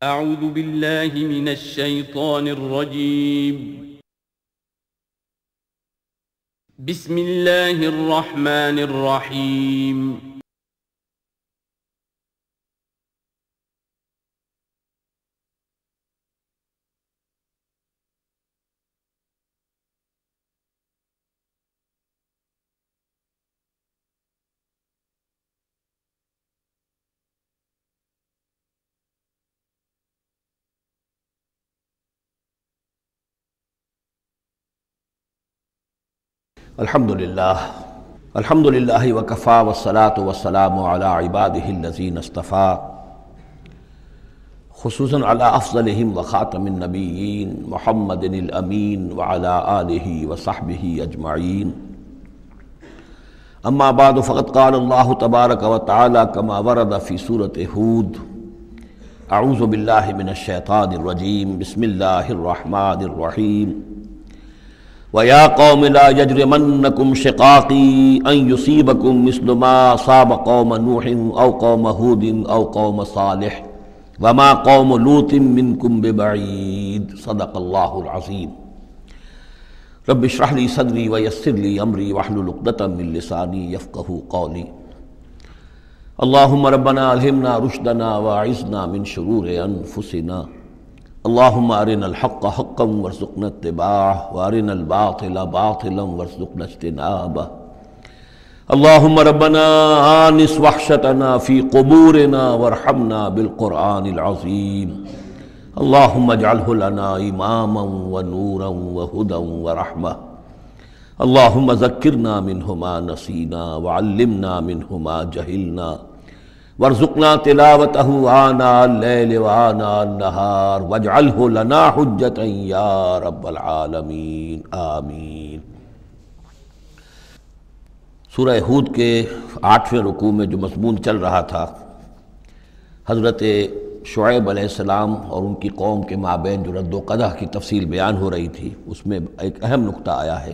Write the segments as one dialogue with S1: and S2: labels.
S1: اعوذ باللہ من الشیطان الرجیم بسم اللہ الرحمن الرحیم
S2: الحمدللہ وکفا والصلاة والسلام علی عبادہ الذین اصطفیٰ خصوصاً علی افضلہم وخاتم النبیین محمد الامین وعلی آلہ وصحبہ اجمعین اما بعد فقد قال اللہ تبارک وتعالی کما ورد فی سورۃ ہود اعوذ باللہ من الشیطان الرجیم بسم اللہ الرحمن الرحیم وَيَا قَوْمِ لَا يَجْرِمَنَّكُمْ شِقَاقِي أَن يُصِيبَكُمْ مِثْلُ مَا أَصَابَ قَوْمَ نُوحٍ أَوْ قَوْمَ هُودٍ أَوْ قَوْمَ صَالِحٍ وَمَا قَوْمُ لُوطٍ مِّنكُمْ بِبَعِيدٍ صدق اللہ العظیم۔ رب اشرح لي صدری ويسر لي أمری واحلل عقدۃ من لسانی یفقہوا قولی۔ اللہم ربنا الہمنا رشدنا واعذنا من شرور انفسنا، اللہم ارنا الحق حقا وارزقنا اتباعہ وارنا الباطل باطلا وارزقنا اجتنابہ۔ اللہم ربنا آنس وحشتنا فی قبورنا وارحمنا بالقرآن العظیم، اللہم اجعلہ لنا اماما ونورا وہدا ورحمہ، اللہم ذکرنا منہ ما نسینا وعلمنا منہ ما جہلنا وارزقنا تلاوتہ آناء اللیل وآناء النہار واجعلہ لنا حجتا یا رب العالمین آمین۔ سورہ ہود کے 8ویں رکوع میں جو مضمون چل رہا تھا، حضرت شعیب علیہ السلام اور ان کی قوم کے مابین جو رد و قدح کی تفصیل بیان ہو رہی تھی، اس میں ایک اہم نقطہ آیا ہے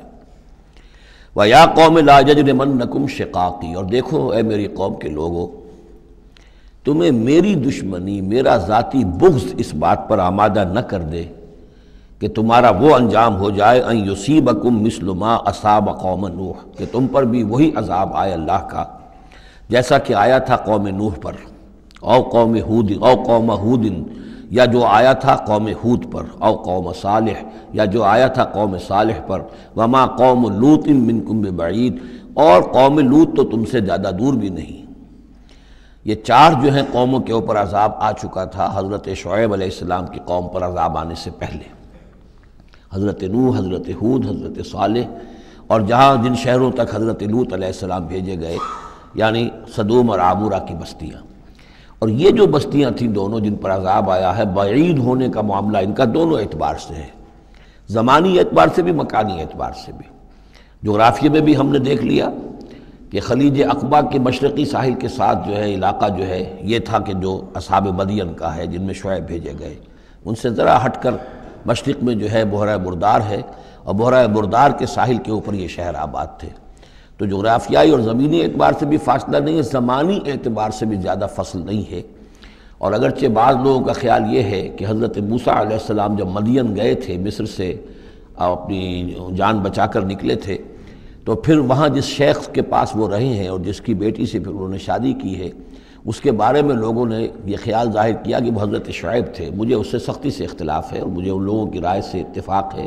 S2: وَيَا قَوْمِ لَا يَجْرِمَنَّكُمْ شِقَاقِي، اور دیکھو اے میری قوم کے لوگو، تمہیں میری دشمنی، میرا ذاتی بغض اس بات پر آمادہ نہ کر دے کہ تمہارا وہ انجام ہو جائے ان یصیبکم مثل ما اصاب قوم نوح، کہ تم پر بھی وہی عذاب آئے اللہ کا جیسا کہ آیا تھا قوم نوح پر، او قوم ہود، او قوم ہود، یا جو آیا تھا قوم ہود پر، او قوم صالح، یا جو آیا تھا قوم صالح پر، وما قوم لوط منکم ببعید، اور قوم لوط تو تم سے زیادہ دور بھی نہیں۔ یہ چار جو ہیں قوموں کے اوپر عذاب آ چکا تھا حضرت شعیب علیہ السلام کی قوم پر عذاب آنے سے پہلے، حضرت نوح، حضرت ہود، حضرت صالح، اور جہاں جن شہروں تک حضرت لوط علیہ السلام بھیجے گئے، یعنی صدوم اور عامورہ کی بستیاں۔ اور یہ جو بستیاں تھیں دونوں جن پر عذاب آیا ہے، بعید ہونے کا معاملہ ان کا دونوں اعتبار سے ہے، زمانی اعتبار سے بھی، مکانی اعتبار سے بھی۔ جغرافیے میں بھی ہم نے دیکھ لیا کہ خلیج عقبہ کے مشرقی ساحل کے ساتھ جو ہے علاقہ جو ہے یہ تھا کہ جو اصحاب مدین کا ہے، جن میں شعیب بھیجے گئے، ان سے ذرا ہٹ کر مشرق میں جو ہے بحیرہ بردار ہے، اور بحیرہ بردار کے ساحل کے اوپر یہ شہر آباد تھے۔ تو جغرافیائی اور زمینی اعتبار سے بھی فاصلہ نہیں ہے، زمانی اعتبار سے بھی زیادہ فصل نہیں ہے۔ اور اگرچہ بعض لوگوں کا خیال یہ ہے کہ حضرت موسیٰ علیہ السلام جب مدین گئے تھے، مصر سے اپنی جان بچا کر نکلے تھے، تو پھر وہاں جس شیخ کے پاس وہ رہے ہیں اور جس کی بیٹی سے پھر انہوں نے شادی کی ہے، اس کے بارے میں لوگوں نے یہ خیال ظاہر کیا کہ وہ حضرت شعیب تھے۔ مجھے اس سے سختی سے اختلاف ہے، اور مجھے ان لوگوں کی رائے سے اتفاق ہے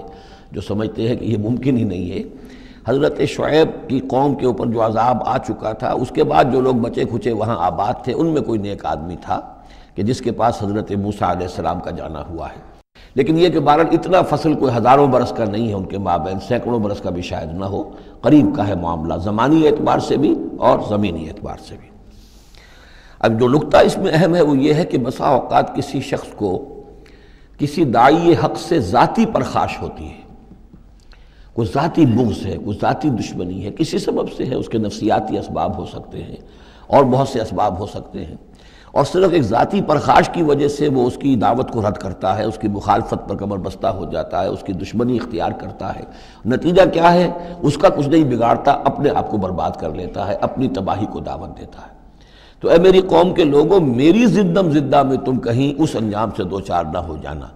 S2: جو سمجھتے ہیں کہ یہ ممکن ہی نہیں ہے۔ حضرت شعیب کی قوم کے اوپر جو عذاب آ چکا تھا، اس کے بعد جو لوگ بچے کھچے وہاں آباد تھے، ان میں کوئی نیک آدمی تھا کہ جس کے پاس حضرت موسیٰ علیہ السلام کا جانا ہوا ہے۔ لیکن یہ کہ بہرحال اتنا فصل کوئی ہزاروں برس کا نہیں ہے ان کے مابین، سینکڑوں برس کا بھی شاید نہ ہو، قریب کا ہے معاملہ، زمانی اعتبار سے بھی اور زمینی اعتبار سے بھی۔ اب جو نقطہ اس میں اہم ہے وہ یہ ہے کہ بسا اوقات کسی شخص کو کسی داعی حق سے ذاتی پرخاش ہوتی ہے، کوئی ذاتی بغض ہے، کوئی ذاتی دشمنی ہے، کسی سبب سے ہے، اس کے نفسیاتی اسباب ہو سکتے ہیں اور بہت سے اسباب ہو سکتے ہیں، اور صرف ایک ذاتی پرخاش کی وجہ سے وہ اس کی دعوت کو رد کرتا ہے، اس کی مخالفت پر کمر بستہ ہو جاتا ہے، اس کی دشمنی اختیار کرتا ہے۔ نتیجہ کیا ہے؟ اس کا کچھ نہیں بگاڑتا، اپنے آپ کو برباد کر لیتا ہے، اپنی تباہی کو دعوت دیتا ہے۔ تو اے میری قوم کے لوگوں، میری زدم زدہ میں تم کہیں اس انجام سے دو چار نہ ہو جانا،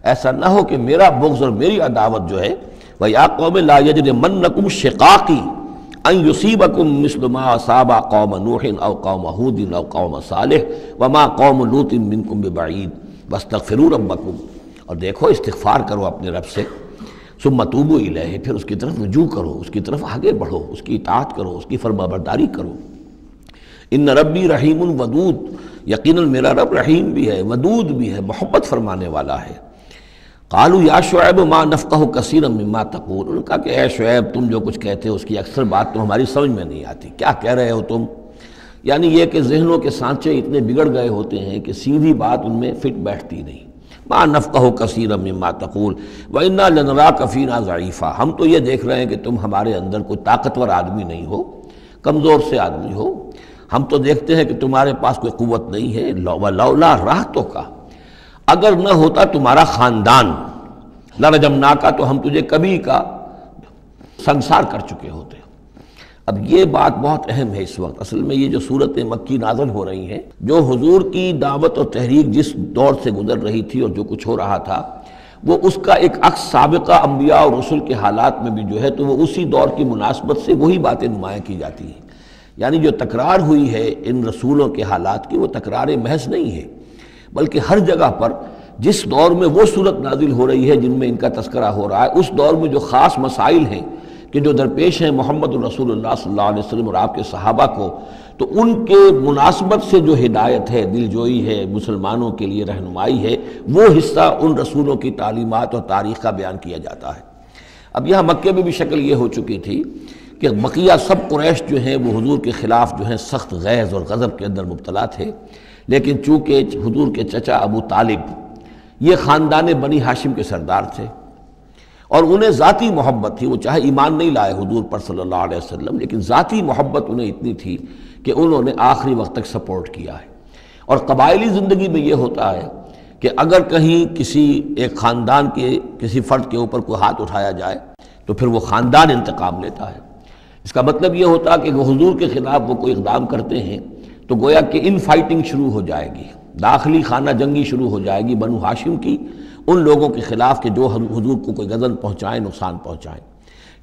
S2: ایسا نہ ہو کہ میرا بغض اور میری عداوت جو ہے وَيَا قَوْمِ لَا يَجْرِمَنَّكُمْ شِقَاقِي أَن يُصِيبَكُمْ مِثْلُ مَا أَصَابَ قَوْمَ نُوحٍ أَوْ قَوْمَ هُودٍ أَوْ قَوْمَ صَالِحٍ وَمَا قَوْمُ لُوطٍ مِّنكُمْ بِبَعِيدٍ وَاسْتَغْفِرُوا رَبَّكُمْ، اور دیکھو استغفار کرو اپنے رب سے، ثم توبوا الیہ، پھر اس کی طرف رجوع کرو، اس کی طرف آگے بڑھو، اس کی اطاعت کرو، اس کی فرما برداری کرو۔ ان ربی رحیم ودود، یقیناً میرا رب رحیم بھی ہے، ودود بھی ہے، محبت فرمانے والا ہے۔ قالوا یا شعیب ما نفقہ کثیرا مما تقول، انہوں نے کہا کہ اے شعیب تم جو کچھ کہتے ہو اس کی اکثر بات تو ہماری سمجھ میں نہیں آتی، کیا کہہ رہے ہو تم؟ یعنی یہ کہ ذہنوں کے سانچے اتنے بگڑ گئے ہوتے ہیں کہ سیدھی بات ان میں فٹ بیٹھتی نہیں۔ ما نفقہ کثیرا مما تقول وإنا لنراک فینا ضعیفا، ہم تو یہ دیکھ رہے ہیں کہ تم ہمارے اندر کوئی طاقتور آدمی نہیں ہو، کمزور سے آدمی ہو، ہم تو دیکھتے ہیں کہ تمہارے پاس کوئی قوت نہیں ہے۔ لولا رہتک، اگر نہ ہوتا تمہارا خاندان، لرجمناک، تو ہم تجھے کبھی کا سنسار کر چکے ہوتے۔ اب یہ بات بہت اہم ہے اس وقت، اصل میں یہ جو صورت مکی نازل ہو رہی ہیں، جو حضور کی دعوت اور تحریک جس دور سے گزر رہی تھی اور جو کچھ ہو رہا تھا، وہ اس کا ایک عکس سابقہ انبیاء اور رسل کے حالات میں بھی جو ہے تو وہ اسی دور کی مناسبت سے وہی باتیں نمایاں کی جاتی ہیں۔ یعنی جو تکرار ہوئی ہے ان رسولوں کے حالات کی، وہ تکرار محض نہیں ہے، بلکہ ہر جگہ پر جس دور میں وہ صورت نازل ہو رہی ہے جن میں ان کا تذکرہ ہو رہا ہے، اس دور میں جو خاص مسائل ہیں کہ جو درپیش ہیں محمد الرسول اللہ صلی اللہ علیہ وسلم اور آپ کے صحابہ کو، تو ان کے مناسبت سے جو ہدایت ہے، دل جوئی ہے، مسلمانوں کے لیے رہنمائی ہے، وہ حصہ ان رسولوں کی تعلیمات اور تاریخ کا بیان کیا جاتا ہے۔ اب یہاں مکے میں بھی شکل یہ ہو چکی تھی کہ بقیہ سب قریش جو ہیں وہ حضور کے خلاف جو ہیں سخت غیظ اور غضب کے اندر مبتلا تھے، لیکن چونکہ حضور کے چچا ابو طالب یہ خاندان بنی ہاشم کے سردار تھے اور انہیں ذاتی محبت تھی، وہ چاہے ایمان نہیں لائے حضور پر صلی اللہ علیہ وسلم، لیکن ذاتی محبت انہیں اتنی تھی کہ انہوں نے آخری وقت تک سپورٹ کیا ہے۔ اور قبائلی زندگی میں یہ ہوتا ہے کہ اگر کہیں کسی ایک خاندان کے کسی فرد کے اوپر کوئی ہاتھ اٹھایا جائے تو پھر وہ خاندان انتقام لیتا ہے۔ اس کا مطلب یہ ہوتا کہ وہ حضور کے خلاف وہ کوئی اقدام کرتے ہیں تو گویا کہ ان فائٹنگ شروع ہو جائے گی، داخلی خانہ جنگی شروع ہو جائے گی بنو ہاشم کی ان لوگوں کے خلاف کہ جو حضور کو کوئی غضب پہنچائیں، نقصان پہنچائیں۔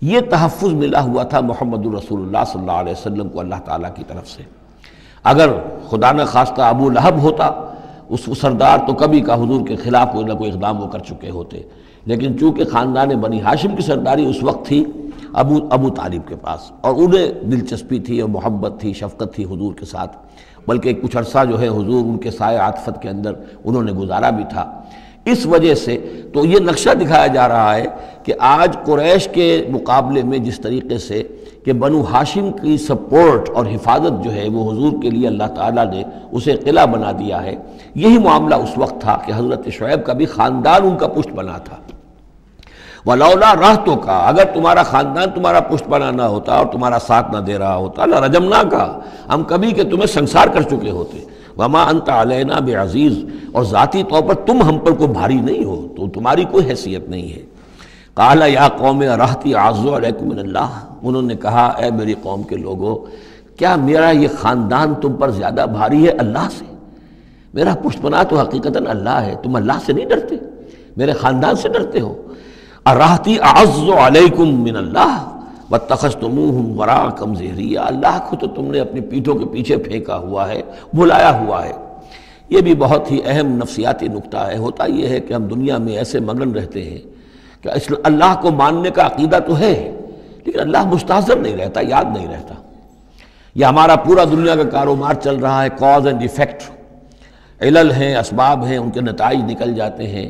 S2: یہ تحفظ ملا ہوا تھا محمد الرسول اللہ صلی اللہ علیہ وسلم کو اللہ تعالیٰ کی طرف سے۔ اگر خدا نہ خواستہ ابو لہب ہوتا اس سردار، تو کبھی کا حضور کے خلاف کوئی نہ کوئی اقدام وہ کر چکے ہوتے، لیکن چونکہ خاندان بنی ہاشم کی سرداری اس وقت تھی ابو طالب کے پاس، اور انہیں دلچسپی تھی اور محبت تھی، شفقت تھی حضور کے ساتھ، بلکہ کچھ عرصہ جو ہے حضور ان کے سائے عاطفت کے اندر انہوں نے گزارا بھی تھا۔ اس وجہ سے تو یہ نقشہ دکھایا جا رہا ہے کہ آج قریش کے مقابلے میں جس طریقے سے کہ بنو ہاشم کی سپورٹ اور حفاظت جو ہے وہ حضور کے لیے اللہ تعالیٰ نے اسے قلعہ بنا دیا ہے، یہی معاملہ اس وقت تھا کہ حضرت شعیب کا بھی خاندان ان کا پشت بنا تھا۔ وَلَوْلَا رَحْتُكَ، اگر تمہارا خاندان تمہارا پشت بنا نہ ہوتا اور تمہارا ساتھ نہ دے رہا ہوتا، لَرَجَمْنَاكَ، ہم کبھی کہ تمہیں سنسار کر چکے ہوتے۔ وَمَا أَنْتَ عَلَيْنَا بِعَزِيزٍ، اور ذاتی طور پر تم ہم پر کوئی بھاری نہیں ہو، تو تمہاری کوئی حیثیت نہیں ہے۔ قَالَ يَا قَوْمِ أَرَهْتِي أَعَزُّ عَلَيْكُم مِّنَ اللَّهِ، انہوں نے کہا اے میری قوم کے لوگو، کیا میرا یہ خاندان تم پر زیادہ بھاری ہے اللہ سے؟ میرا پشت پناہ تو حقیقتاً اللہ ہے، تم اللہ سے نہیں ڈرتے، میرے خاندان سے ڈرتے ہو۔ أَرَهْتِي أَعَزُّ عَلَيْكُم مِّنَ اللَّهِ وَاتَّخَذْتُمُوهُمْ وَرَاءَكُمْ ظِهْرِيًّا، اللہ کو تو تم نے اپنی پیٹھوں کے پیچھے پھینکا ہوا ہے، بھلایا ہوا ہے۔ یہ بھی بہت ہی اہم نفسیاتی نکتہ ہے۔ ہوتا یہ ہے کہ ہم دنیا میں ایسے مگن رہتے ہیں کہ اللہ کو ماننے کا عقیدہ تو ہے، لیکن اللہ مستحضر نہیں رہتا، یاد نہیں رہتا۔ یہ ہمارا پورا دنیا کا کاروبار چل رہا ہے، کاز اینڈ ایفیکٹ، علل ہیں، اسباب ہیں، ان کے نتائج نکل جاتے ہیں۔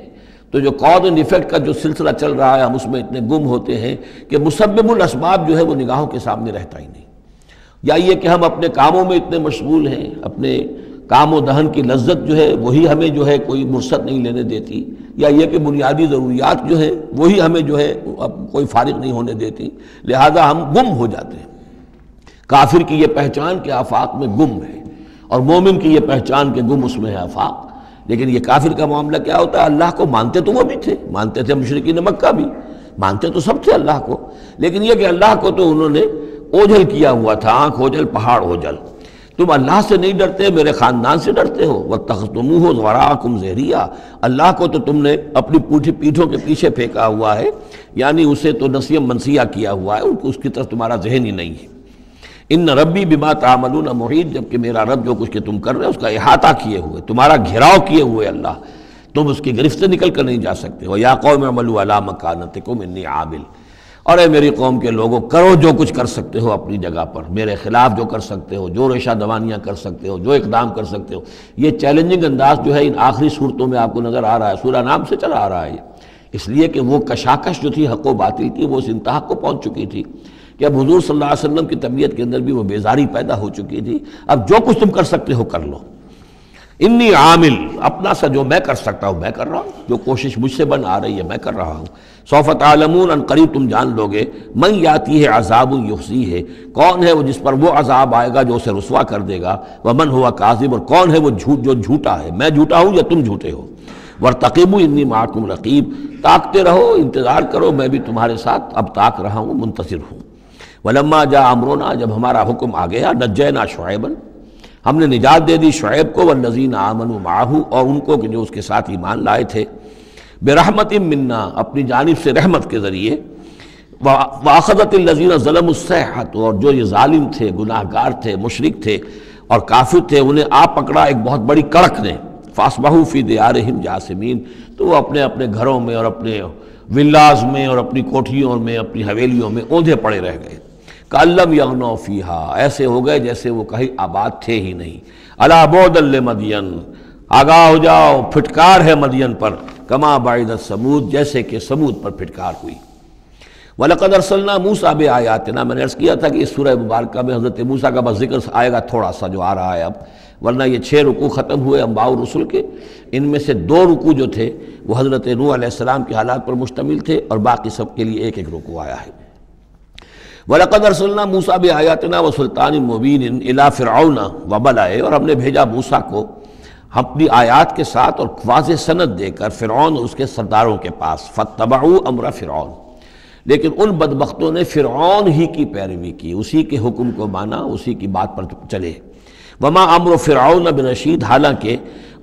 S2: تو جو کاز اینڈ ایفیکٹ کا جو سلسلہ چل رہا ہے، ہم اس میں اتنے گم ہوتے ہیں کہ مسبب الاسباب جو ہے وہ نگاہوں کے سامنے رہتا ہی نہیں۔ یا یہ کہ ہم اپنے کاموں میں اتنے مشغول ہیں، اپنے کام و دہن کی لذت جو ہے وہی ہمیں جو ہے کوئی مرصد نہیں لینے دیتی، یا یہ کہ بنیادی ضروریات جو ہے وہی ہمیں جو ہے کوئی فارغ نہیں ہونے دیتی، لہذا ہم گم ہو جاتے ہیں۔ کافر کی یہ پہچان کہ آفاق میں گم ہے، اور مومن کی یہ پہچان کہ گم اس میں ہے آفاق۔ لیکن یہ کافر کا معاملہ کیا ہوتا ہے؟ اللہ کو مانتے تو وہ بھی تھے، مانتے تھے مشرکین مکہ بھی، مانتے تو سب تھے اللہ کو، لیکن یہ کہ اللہ کو تو انہوں نے اوجھل کیا ہوا تھا، آنکھ اوجھل پہاڑ اوجھل۔ تم اللہ سے نہیں ڈرتے، میرے خاندان سے ڈرتے ہو. وَاتَّخَذْتُمُوهُ وَرَاءَكُمْ ظِهْرِيًّا، اللہ کو تو تم نے اپنی پیٹھوں کے پیچھے پھینکا ہوا ہے، یعنی اسے تو نسیہ منسیہ کیا ہوا ہے، اس کی طرف تمہارا ذہن ہی نہیں ہے. ان ربی بما تعملون محیط، جبکہ میرا رب جو کچھ کہ تم کر رہے ہو اس کا احاطہ کیے ہوئے، تمہارا گھیراؤ کیے ہوئے اللہ، تم اس کی گرفت سے نکل کر نہیں جا سکتے. وَيَا قَوْمِ اعْمَلُوا عَلَىٰ مَكَانَتِكُمْ إِنِّي عَامِلٌ، اور اے میری قوم کے لوگوں، کرو جو کچھ کر سکتے ہو اپنی جگہ پر، میرے خلاف جو کر سکتے ہو، جو ریشہ دوانیاں کر سکتے ہو، جو اقدام کر سکتے ہو. یہ چیلنجنگ انداز جو ہے ان آخری صورتوں میں آپ کو نظر آ رہا ہے، سورہ نام سے چلا آ رہا ہے، اس لیے کہ وہ کشاکش جو تھی حق و باطل کی وہ اس انتہا کو پہنچ چکی تھی کہ اب حضور صلی اللہ علیہ وسلم کی طبیعت کے اندر بھی وہ بیزاری پیدا ہو چکی تھی. اب جو کچھ تم کر سکتے ہو کر لو. انی عامل، اپنا سا جو میں کر سکتا ہوں میں کر رہا ہوں، جو کوشش مجھ سے بن آ رہی ہے میں کر رہا ہوں. سوف تعلمون، ان قریب تم جان لو گے، من یاتی ہے عذاب یخزی ہے، کون ہے وہ جس پر وہ عذاب آئے گا جو اسے رسوا کر دے گا. ومن ہوا کاذب، اور کون ہے وہ جو جھوٹا ہے، میں جھوٹا ہوں یا تم جھوٹے ہو. وارتقبوا انی معکم رقیب، تاکتے رہو، انتظار کرو، میں بھی تمہارے ساتھ اب تاک رہا ہوں، منتظر ہوں. ولما جاء امرنا، جب ہمارا حکم آ گیا، نجینا شعیبا، ہم نے نجات دے دی شعیب کو، والذین آمنوا معہ، اور ان کو کہ جو اس کے ساتھ ایمان لائے تھے، برحمت منا، اپنی جانب سے رحمت کے ذریعے. واخذت الذین ظلموا الصیحۃ، اور جو یہ ظالم تھے، گناہ گار تھے، مشرک تھے اور کافر تھے، انہیں آ پکڑا ایک بہت بڑی کڑک نے. فاصبحوا فی دیارہم جاثمین، تو وہ اپنے اپنے گھروں میں اور اپنے ولاز میں اور اپنی کوٹھیوں میں، اپنی حویلیوں میں اوندھے پڑے رہ گئے. کَأَلَّمْ يَغْنَوْا فِيهَا، ایسے ہو گئے جیسے وہ کہیں آباد تھے ہی نہیں. أَلَا بُعْدًا لِمَدْيَنَ، آگاہ ہو جاؤ، پھٹکار ہے مدین پر. کما بعدت سمود، جیسے کہ سمود پر پھٹکار ہوئی. وَلَقَدْ أَرْسَلْنَا مُوسَىٰ بِآيَاتِنَا، میں نے عرض کیا تھا کہ اس سورہ مبارکہ میں حضرت موسیٰ کا بس ذکر آئے گا تھوڑا سا جو آ رہا ہے اب، ورنہ یہ 6 رکوع ختم ہوئے انبیاء و رسل کے. ان میں سے 2 رکوع جو تھے وہ حضرت نوح علیہ السلام کے حالات پر مشتمل تھے، اور باقی سب کے لیے ایک ایک رکوع آیا ہے. وَلَقَدْ أَرْسَلْنَا مُوسَىٰ بِآيَاتِنَا وَسُلْطَانٍ مُّبِينٍ إِلَىٰ فِرْعَوْنَ وَمَلَئِهِ، اور ہم نے بھیجا موسیٰ کو اپنی آیات کے ساتھ اور واضح سند دے کر فرعون اور اس کے سرداروں کے پاس. فَاتَّبَعُوا أَمْرَ فِرْعَوْنَ، لیکن ان بدبختوں نے فرعون ہی کی پیروی کی، اسی کے حکم کو مانا، اسی کی بات پر چلے. وما امر فرعون برشید، حالانکہ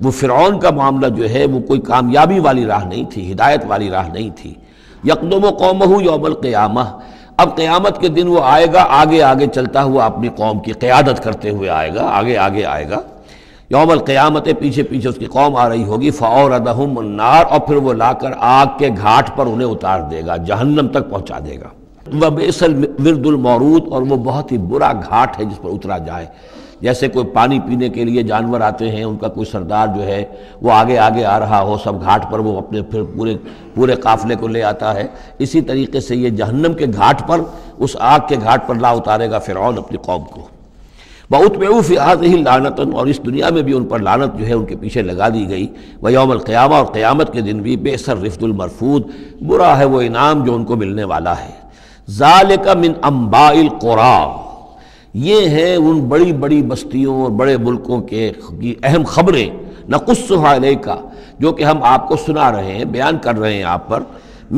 S2: وہ فرعون کا معاملہ جو ہے وہ کوئی کامیابی والی راہ نہیں تھی، ہدایت والی راہ نہیں تھی. یقدم قومہ یوم القیامہ، اب قیامت کے دن وہ آئے گا آگے آگے چلتا ہوا، اپنی قوم کی قیادت کرتے ہوئے آئے گا، آگے آگے آئے گا. یوم القیامت، پیچھے پیچھے اس کی قوم آ رہی ہوگی. فَأَوْرَدَهُمُ النَّارَ، اور پھر وہ لا کر آگ کے گھاٹ پر انہیں اتار دے گا، جہنم تک پہنچا دے گا. وَبِئْسَ الْوِرْدُ الْمَوْرُودُ، اور وہ بہت ہی برا گھاٹ ہے جس پر اترا جائے. جیسے کوئی پانی پینے کے لیے جانور آتے ہیں، ان کا کوئی سردار جو ہے وہ آگے آگے آ رہا ہو، سب گھاٹ پر وہ اپنے پھر پورے قافلے کو لے آتا ہے، اسی طریقے سے یہ جہنم کے گھاٹ پر، اس آگ کے گھاٹ پر لا اتارے گا فرعون اپنی قوم کو. وَأُتْبِعُوا فِي هَٰذِهِ لَعْنَةً، اور اس دنیا میں بھی ان پر لعنت جو ہے ان کے پیچھے لگا دی گئی. وَيَوْمَ الْقِيَامَةِ، اور قیامت کے دن بھی. بِئْسَ الرِّفْدُ الْمَرْفُودُ، برا ہے وہ انعام جو ان کو ملنے والا ہے. ذَلِكَ مِنْ أَنْبَاءِ الْقُرَىٰ، یہ ہیں ان بڑی بڑی بستیوں اور بڑے ملکوں کے اہم خبریں. نقصها علیک، جو کہ ہم آپ کو سنا رہے ہیں، بیان کر رہے ہیں آپ پر.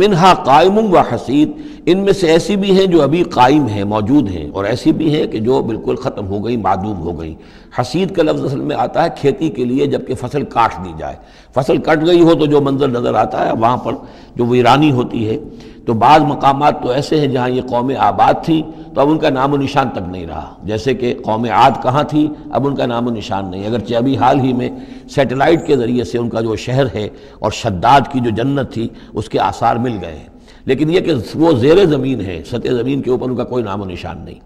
S2: منہا قائم و حسید، ان میں سے ایسی بھی ہیں جو ابھی قائم ہیں، موجود ہیں، اور ایسی بھی ہیں کہ جو بالکل ختم ہو گئی، معدوم ہو گئی. حسید کا لفظ اصل میں آتا ہے کھیتی کے لیے، جب کہ فصل کاٹ دی جائے. فصل کٹ گئی ہو تو جو منظر نظر آتا ہے وہاں پر جو ویرانی ہوتی ہے. تو بعض مقامات تو ایسے ہیں جہاں یہ قومیں آباد تھیں تو اب ان کا نام و نشان تک نہیں رہا، جیسے کہ قوم عاد کہاں تھی، اب ان کا نام و نشان نہیں. اگرچہ ابھی حال ہی میں سیٹلائٹ کے ذریعے سے ان کا جو شہر ہے اور شداد کی جو جنت تھی اس کے آثار مل گئے ہیں، لیکن یہ کہ وہ زیر زمین ہے، سطح زمین کے اوپر ان کا کوئی نام و نشان نہیں.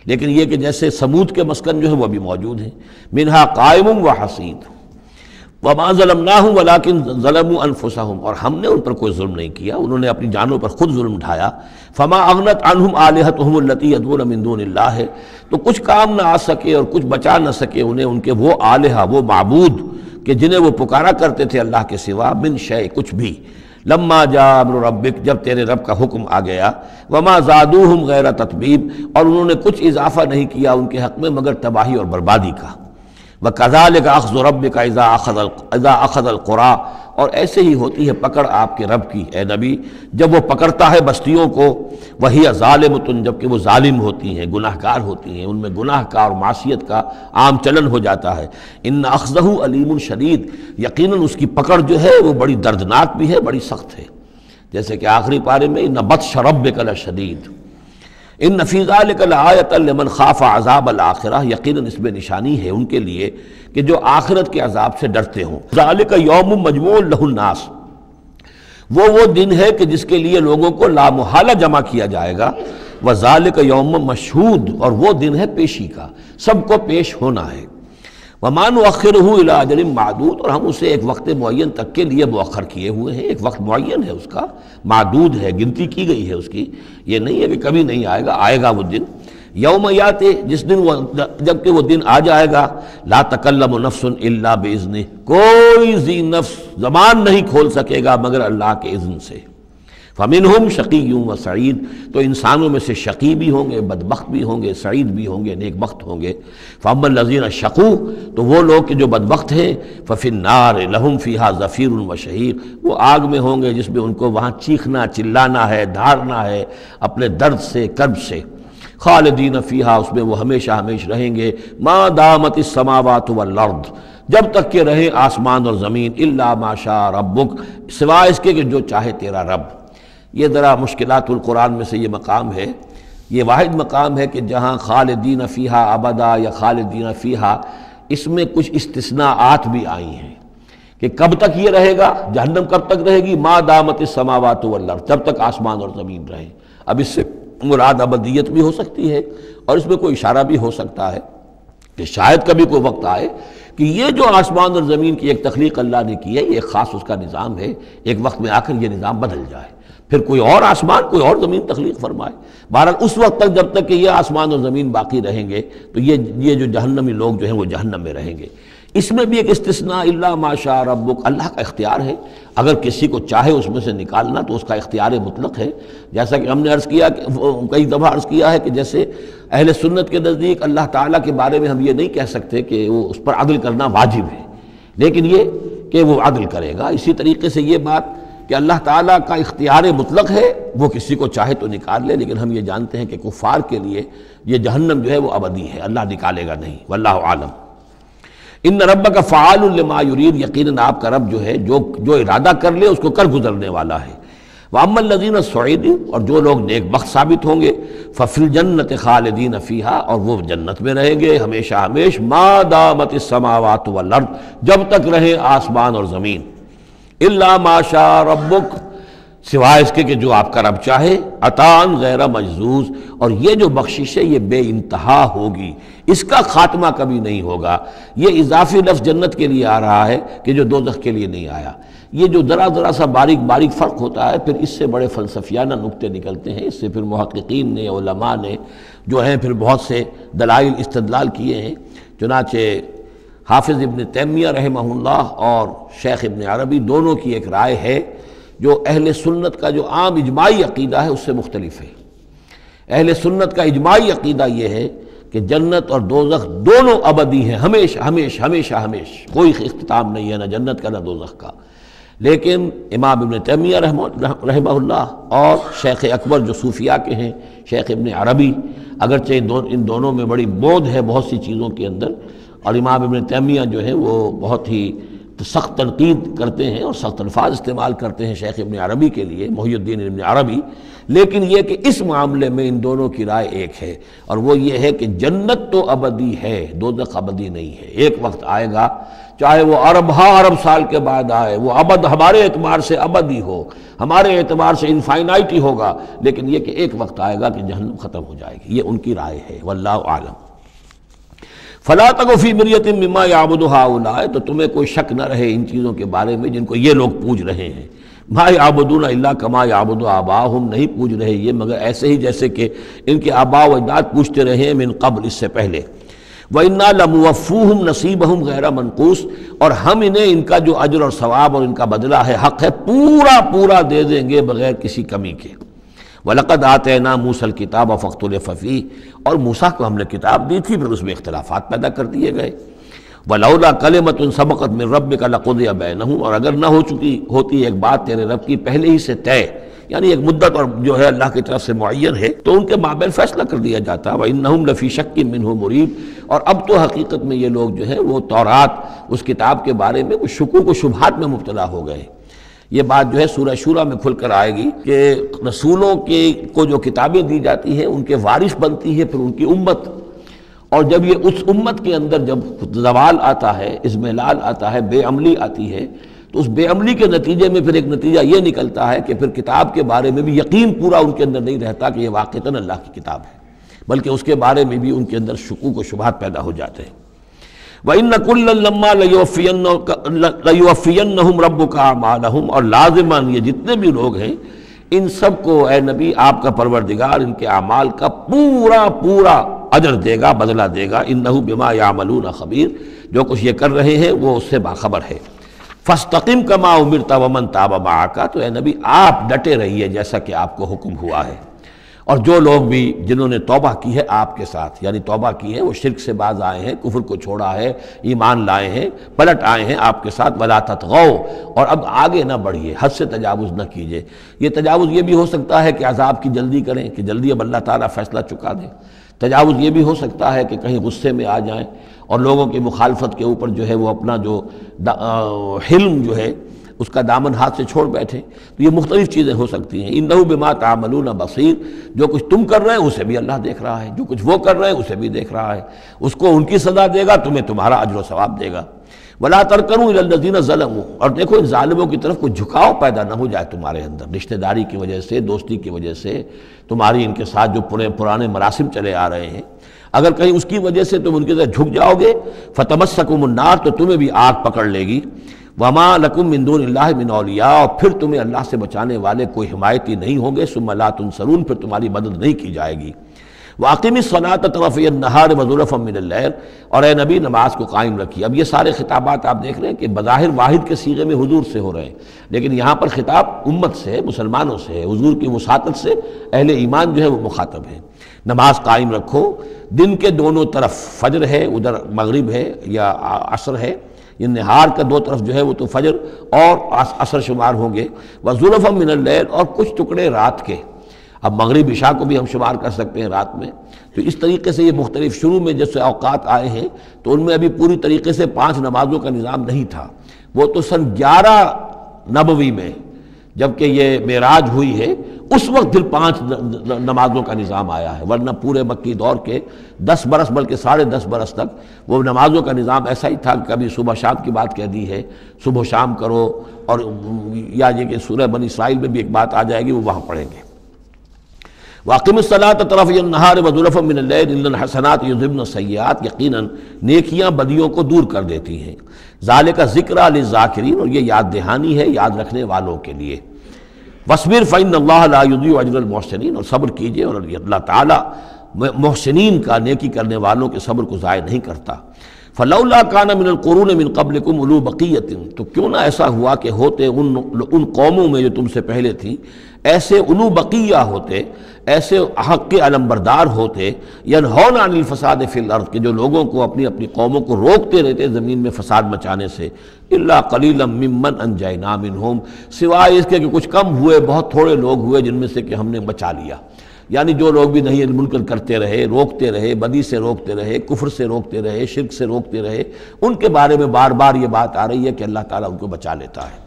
S2: لیکن یہ کہ جیسے سمود کے مسکن جو ہے وہ بھی موجود ہیں. منہا قائم و حسید. وَمَا ظَلَمْنَاهُمْ وَلَٰكِنْ ظَلَمُوا أَنفُسَهُمْ، اور ہم نے ان پر کوئی ظلم نہیں کیا، انہوں نے اپنی جانوں پر خود ظلم ڈھایا. فَمَا أَغْنَتْ عَنْهُمْ آلِهَتُهُمُ الَّتِي يَدْعُونَ مِن دُونِ اللَّهِ، تو کچھ کام نہ آ سکے اور کچھ بچا نہ سکے انہیں ان کے وہ آلہہ، وہ معبود کہ جنہیں وہ پکارا کرتے تھے اللہ کے سوا. من شیء، کچھ بھی. لما جاء امر ربک، جب تیرے رب کا حکم آ گیا. وما زادوہم غیر تتبیب، اور انہوں نے کچھ اضافہ نہیں کیا ان کے حق میں مگر تباہی اور بربادی کا. وَكَذَلِكَ أَخْذُ رَبِّكَ إِذَا أَخَذَ الْقُرَىٰ، اور ایسے ہی ہوتی ہے پکڑ آپ کے رب کی اے نبی جب وہ پکڑتا ہے بستیوں کو، وہی ظالمۃ، جبکہ وہ ظالم ہوتی ہیں، گناہ گار ہوتی ہیں، ان میں گناہ کا اور معصیت کا عام چلن ہو جاتا ہے۔ ان اخذہ علیم شدید، یقیناً اس کی پکڑ جو ہے وہ بڑی دردناک بھی ہے، بڑی سخت ہے، جیسے کہ آخری پارے میں ان بطش ربک لشدید، ان فی ذلک لآیۃ لمن خاف عذاب الآخرہ، یقیناً اس میں نشانی ہے ان کے لیے کہ جو آخرت کے عذاب سے ڈرتے ہوں۔ ذالک یوم مجموع لہ الناس، وہ دن ہے کہ جس کے لیے لوگوں کو لامحالہ جمع کیا جائے گا، وذالک یوم مشہود، اور وہ دن ہے پیشی کا، سب کو پیش ہونا ہے۔ وما نؤخرہ الی اجل معدود، اور ہم اسے ایک وقت معین تک کے لیے مؤخر کیے ہوئے ہیں، ایک وقت معین ہے اس کا، معدود ہے، گنتی کی گئی ہے اس کی، یہ نہیں ہے کہ کبھی نہیں آئے گا، آئے گا وہ دن۔ یوم یاتے، جس دن وہ، جب کہ وہ دن آ جائے گا، لا تکلم نفس الا باذنہ، کوئی ذی نفس زبان نہیں کھول سکے گا مگر اللہ کے اذن سے۔ فمنہم شقی و سعید، تو انسانوں میں سے شقی بھی ہوں گے، بدبخت بھی ہوں گے، سعید بھی ہوں گے، نیک بخت ہوں گے۔ فاما الذین شقوا، تو وہ لوگ کہ جو بدبخت ہیں، ففی النار لہم فیہا زفیر و شہیق، وہ آگ میں ہوں گے جس میں ان کو وہاں چیخنا چلانا ہے، دھارنا ہے اپنے درد سے، کرب سے۔ خالدین فیہا، اس میں وہ ہمیشہ ہمیش رہیں گے، ما دامت السماوات والارض، جب تک کہ رہے آسمان اور زمین، الا ما شاء ربک، سوائے اس کے کہ جو چاہے تیرا رب۔ یہ ذرا مشکلات القرآن میں سے یہ مقام ہے، یہ واحد مقام ہے کہ جہاں خالدین فیہا ابدا یا خالدین فیہا، اس میں کچھ استثناءات بھی آئی ہیں کہ کب تک یہ رہے گا، جہنم کب تک رہے گی، ما دامت السماوات والارض، جب تک آسمان اور زمین رہے۔ اب اس سے مراد ابدیت بھی ہو سکتی ہے، اور اس میں کوئی اشارہ بھی ہو سکتا ہے کہ شاید کبھی کوئی وقت آئے کہ یہ جو آسمان اور زمین کی ایک تخلیق اللہ نے کی ہے، یہ ایک خاص اس کا نظام ہے، ایک وقت میں آ کر یہ نظام بدل جائے، پھر کوئی اور آسمان کوئی اور زمین تخلیق فرمائے۔ بہرحال اس وقت تک جب تک کہ یہ آسمان اور زمین باقی رہیں گے تو یہ جو جہنمی لوگ جو ہیں وہ جہنم میں رہیں گے۔ اس میں بھی ایک استثناء، الا ما شاء ربک، اللہ کا اختیار ہے، اگر کسی کو چاہے اس میں سے نکالنا تو اس کا اختیار مطلق ہے، جیسا کہ ہم نے عرض کیا کہ کئی دفعہ عرض کیا ہے کہ جیسے اہل سنت کے نزدیک اللہ تعالیٰ کے بارے میں ہم یہ نہیں کہہ سکتے کہ وہ اس پر عدل کرنا واجب ہے، لیکن یہ کہ وہ عدل کرے گا۔ اسی طریقے سے یہ بات کہ اللہ تعالیٰ کا اختیار مطلق ہے، وہ کسی کو چاہے تو نکال لے، لیکن ہم یہ جانتے ہیں کہ کفار کے لیے یہ جہنم جو ہے وہ ابدی ہے، اللہ نکالے گا نہیں، واللہ عالم۔ ان ربک فعال لما یرید، یقیناً آپ کا رب جو ہے جو ارادہ کر لے اس کو کر گزرنے والا ہے۔ واما الذین سعدوا، اور جو لوگ نیک بخت ثابت ہوں گے، ففی الجنۃ خالدین فیہا، اور وہ جنت میں رہیں گے ہمیشہ ہمیش، ما دامت السماوات والارض، جب تک رہے آسمان اور زمین، الا ما شاء ربک، سوائے اس کے کہ جو آپ کا رب چاہے، عطاء غیر مجزوز، اور یہ جو بخشش ہے یہ بے انتہا ہوگی، اس کا خاتمہ کبھی نہیں ہوگا۔ یہ اضافی لفظ جنت کے لیے آ رہا ہے کہ جو دوزخ کے لیے نہیں آیا۔ یہ جو ذرا سا باریک فرق ہوتا ہے، پھر اس سے بڑے فلسفیانہ نکتے نکلتے ہیں، اس سے پھر محققین نے، علماء نے جو ہیں پھر بہت سے دلائل استدلال کیے ہیں۔ چنانچہ حافظ ابن تیمیہ رحمہ اللہ اور شیخ ابن عربی دونوں کی ایک رائے ہے جو اہل سنت کا جو عام اجماعی عقیدہ ہے اس سے مختلف ہے۔ اہل سنت کا اجماعی عقیدہ یہ ہے کہ جنت اور دوزخ دونوں ابدی ہیں، ہمیشہ، کوئی اختتام نہیں ہے، نہ جنت کا نہ دوزخ کا۔ لیکن امام ابن تیمیہ رحمہ اللہ اور شیخ اکبر جو صوفیاء کے ہیں، شیخ ابن عربی، اگرچہ ان دونوں میں بڑی بود ہے بہت سی چیزوں کے اندر، اور امام ابن تیمیہ جو ہے وہ بہت ہی سخت تنقید کرتے ہیں اور سخت الفاظ استعمال کرتے ہیں شیخ ابن عربی کے لیے، محی الدین ابن عربی، لیکن یہ کہ اس معاملے میں ان دونوں کی رائے ایک ہے، اور وہ یہ ہے کہ جنت تو ابدی ہے، دوزخ ابدی نہیں ہے۔ ایک وقت آئے گا، چاہے وہ ارب سال کے بعد آئے، وہ ابد ہمارے اعتبار سے ابدی ہو، ہمارے اعتبار سے انفائنائٹی ہوگا، لیکن یہ کہ ایک وقت آئے گا کہ جہنم ختم ہو جائے گی۔ یہ ان کی رائے ہے، واللہ عالم۔ فلا تک فی مریۃ مما یعبد ہؤلاء، تو تمہیں کوئی شک نہ رہے ان چیزوں کے بارے میں جن کو یہ لوگ پوج رہے ہیں۔ ما یعبدون الا کما یعبد آباؤہم، نہیں پوج رہے یہ مگر ایسے ہی جیسے کہ ان کے آباء و اجداد پوجتے رہے ہیں من قبل، اس سے پہلے۔ وَإِنَّا لَمُوَفُّوهُمْ نَصِيبَهُمْ غَيْرَ مَنْقُوصٍ، اور ہم انہیں ان کا جو اجر اور ثواب اور ان کا بدلہ ہے، حق ہے، پورا دے دیں گے بغیر کسی کمی کے۔ وَلَقَدْ آتَيْنَا مُوسَى الْكِتَابَ فَاخْتُلِفَ فِيهِ، اور موسیٰ کو ہم نے کتاب دی تھی، پھر اس میں اختلافات پیدا کر دیے گئے۔ ولولا کلمۃ سبقت من ربک لقضی بینہم، اور اگر نہ ہو چکی ہوتی ایک بات تیرے رب کی پہلے ہی سے طے، یعنی ایک مدت اور جو ہے اللہ کی طرف سے معین ہے، تو ان کے مابین فیصلہ کر دیا جاتا۔ وَإِنَّهُمْ لَفِي شَكٍّ مِّنْهُ مُرِيبٍ، اور اب تو حقیقت میں یہ لوگ جو ہے وہ تورات اس کتاب کے بارے میں کچھ شکوک و شبہات میں مبتلا ہو گئے۔ یہ بات جو ہے سورہ شورى میں کھل کر آئے گی کہ رسولوں کو جو کتابیں دی جاتی ہیں ان کے وارث بنتی ہے پھر ان کی امت، اور جب یہ اس امت کے اندر جب زوال آتا ہے، اضمحلال آتا ہے، بے عملی آتی ہے، تو اس بے عملی کے نتیجے میں پھر ایک نتیجہ یہ نکلتا ہے کہ پھر کتاب کے بارے میں بھی یقین پورا ان کے اندر نہیں رہتا کہ یہ واقعتاً اللہ کی کتاب ہے، بلکہ اس کے بارے میں بھی ان کے اندر شکوک و شبہات پیدا ہو جاتے ہیں۔ وَإِنَّ كُلًّا لَمَّا لَيُوَفِّيَنَّهُمْ رَبُّكَ أَعْمَالَهُمْ، اور لازماً یہ جتنے بھی لوگ ہیں ان سب کو اے نبی آپ کا پروردگار ان کے اعمال کا پورا پورا اجر دے گا، بدلہ دے گا۔ إِنَّهُ بِمَا يَعْمَلُونَ خَبِيرٌ، جو کچھ یہ کر رہے ہیں وہ اس سے باخبر ہے۔ فَاسْتَقِمْ كَمَا أُمِرْتَ وَمَنْ تَابَ مَعَكَ، تو اے نبی آپ ڈٹے رہیے جیسا کہ آپ کو حکم ہوا ہے، اور جو لوگ بھی جنہوں نے توبہ کی ہے آپ کے ساتھ، یعنی توبہ کی ہے، وہ شرک سے باز آئے ہیں، کفر کو چھوڑا ہے، ایمان لائے ہیں، پلٹ آئے ہیں آپ کے ساتھ، وَلَا تَطْغَوْا، اور اب آگے نہ بڑھیے، حد سے تجاوز نہ کیجیے۔ یہ تجاوز یہ بھی ہو سکتا ہے کہ عذاب کی جلدی کریں، کہ جلدی اب اللہ تعالیٰ فیصلہ چکا دیں۔ تجاوز یہ بھی ہو سکتا ہے کہ کہیں غصے میں آ جائیں اور لوگوں کی مخالفت کے اوپر جو ہے وہ اپنا جو حلم جو ہے اس کا دامن ہاتھ سے چھوڑ بیٹھے، تو یہ مختلف چیزیں ہو سکتی ہیں۔ اِنَّهُ بِمَا تَعْمَلُونَ بَصِيرٌ، جو کچھ تم کر رہے ہیں اسے بھی اللہ دیکھ رہا ہے، جو کچھ وہ کر رہے ہیں اسے بھی دیکھ رہا ہے، اس کو ان کی سزا دے گا، تمہیں تمہارا اجر و ثواب دے گا۔ وَلَا تَرْكَنُوا إِلَى الَّذِينَ ظَلَمُوا، اور دیکھو ان ظالموں کی طرف کوئی جھکاؤ پیدا نہ ہو جائے تمہارے اندر، رشتہ داری کی وجہ سے، دوستی کی وجہ سے، تمہاری ان کے ساتھ جو پرانے مراسم چلے آ رہے ہیں، اگر کہیں اس کی وجہ سے تم ان کے ساتھ جھک جاؤ گے، فَتَمَسَّكُمُ النَّارُ، تو تمہیں بھی آگ پکڑ لے گی، وَمَا لَكُم مِّن دُونِ اللَّهِ مِنْ أَوْلِيَاءَ، اور پھر تمہیں اللہ سے بچانے والے کوئی حمایتی نہیں ہوں گے، ثُمَّ لَا تُنصَرُونَ، پھر تمہاری مدد نہیں کی جائے گی۔ وَأَقِمِ الصَّلَاةَ طَرَفَيَ النَّهَارِ وَزُلَفًا مِّنَ اللَّيْلِ، اور اے نبی نماز کو قائم رکھیے۔ اب یہ سارے خطابات آپ دیکھ رہے ہیں کہ بظاہر واحد کے صیغے میں حضور سے ہو رہے ہیں، لیکن یہاں پر خطاب امت سے ہے، مسلمانوں سے ہے، حضور کی وساطت سے اہل ایمان جو ہے وہ مخاطب ہے۔ نماز قائم رکھو، دن کے دونوں طرف، فجر ہے ادھر، مغرب ہے یا عصر ہے، یہ نہار کا دو طرف جو ہے وہ تو فجر اور عصر شمار ہوں گے، وَزُلَفًا مِّنَ اللَّيْلِ، اور کچھ ٹکڑے رات کے، اب مغرب عشاء کو بھی ہم شمار کر سکتے ہیں رات میں، تو اس طریقے سے یہ مختلف، شروع میں جیسے اوقات آئے ہیں تو ان میں ابھی پوری طریقے سے 5 نمازوں کا نظام نہیں تھا، وہ تو سن 11 نبوی میں جبکہ یہ معراج ہوئی ہے اس وقت پھر 5 نمازوں کا نظام آیا ہے، ورنہ پورے مکی دور کے 10 برس بلکہ 10.5 برس تک وہ نمازوں کا نظام ایسا ہی تھا کہ کبھی صبح شام کی بات کہہ دی ہے، صبح شام کرو، اور یا یہ کہ سورہ بنی اسرائیل میں بھی ایک بات آ جائے گی وہ وہاں پڑھیں گے۔ وَأَقِمِ الصَّلَاةَ طَرَفَيَ النَّهَارِ وَزُلَفًا مِّنَ اللَّيْلِ إِنَّ الْحَسَنَاتِ يُذْهِبْنَ السَّيِّئَاتِ، یقیناً نیکیاں بدیوں کو دور کر دیتی ہیں۔ ذَلِكَ ذِكْرَىٰ لِلذَّاكِرِينَ، اور یہ یاد دہانی ہے یاد رکھنے والوں کے لیے۔ وَاصْبِرْ فَإِنَّ اللَّهَ لَا يُضِيعُ أَجْرَ الْمُحْسِنِينَ، اور صبر کیجئے، اور اللہ تعالیٰ محسنین کا، نیکی کرنے والوں کے صبر کو ضائع نہیں کرتا۔ فَلَوْلَا كَانَ مِنَ الْقُرُونِ مِنْ قَبْلِكُمْ أُولُو بَقِيَّةٍ، تو کیوں نہ ایسا ہوا کہ ہوتے ان قوموں میں جو تم سے پہلے تھیں ایسے اولو بقیہ ہوتے، ایسے حق کے علمبردار ہوتے، ینہون عن الفساد فی الارض، کہ جو لوگوں کو اپنی قوموں کو روکتے رہتے زمین میں فساد مچانے سے، الا قلیلا ممن انجینا منہم، سوائے اس کے کہ کچھ کم ہوئے، بہت تھوڑے لوگ ہوئے جن میں سے کہ ہم نے بچا لیا، یعنی جو لوگ بھی نہیں منکر کرتے رہے، روکتے رہے، بدی سے روکتے رہے، کفر سے روکتے رہے، شرک سے روکتے رہے، ان کے بارے میں بار بار یہ بات آ رہی ہے کہ اللہ تعالیٰ ان کو بچا لیتا ہے۔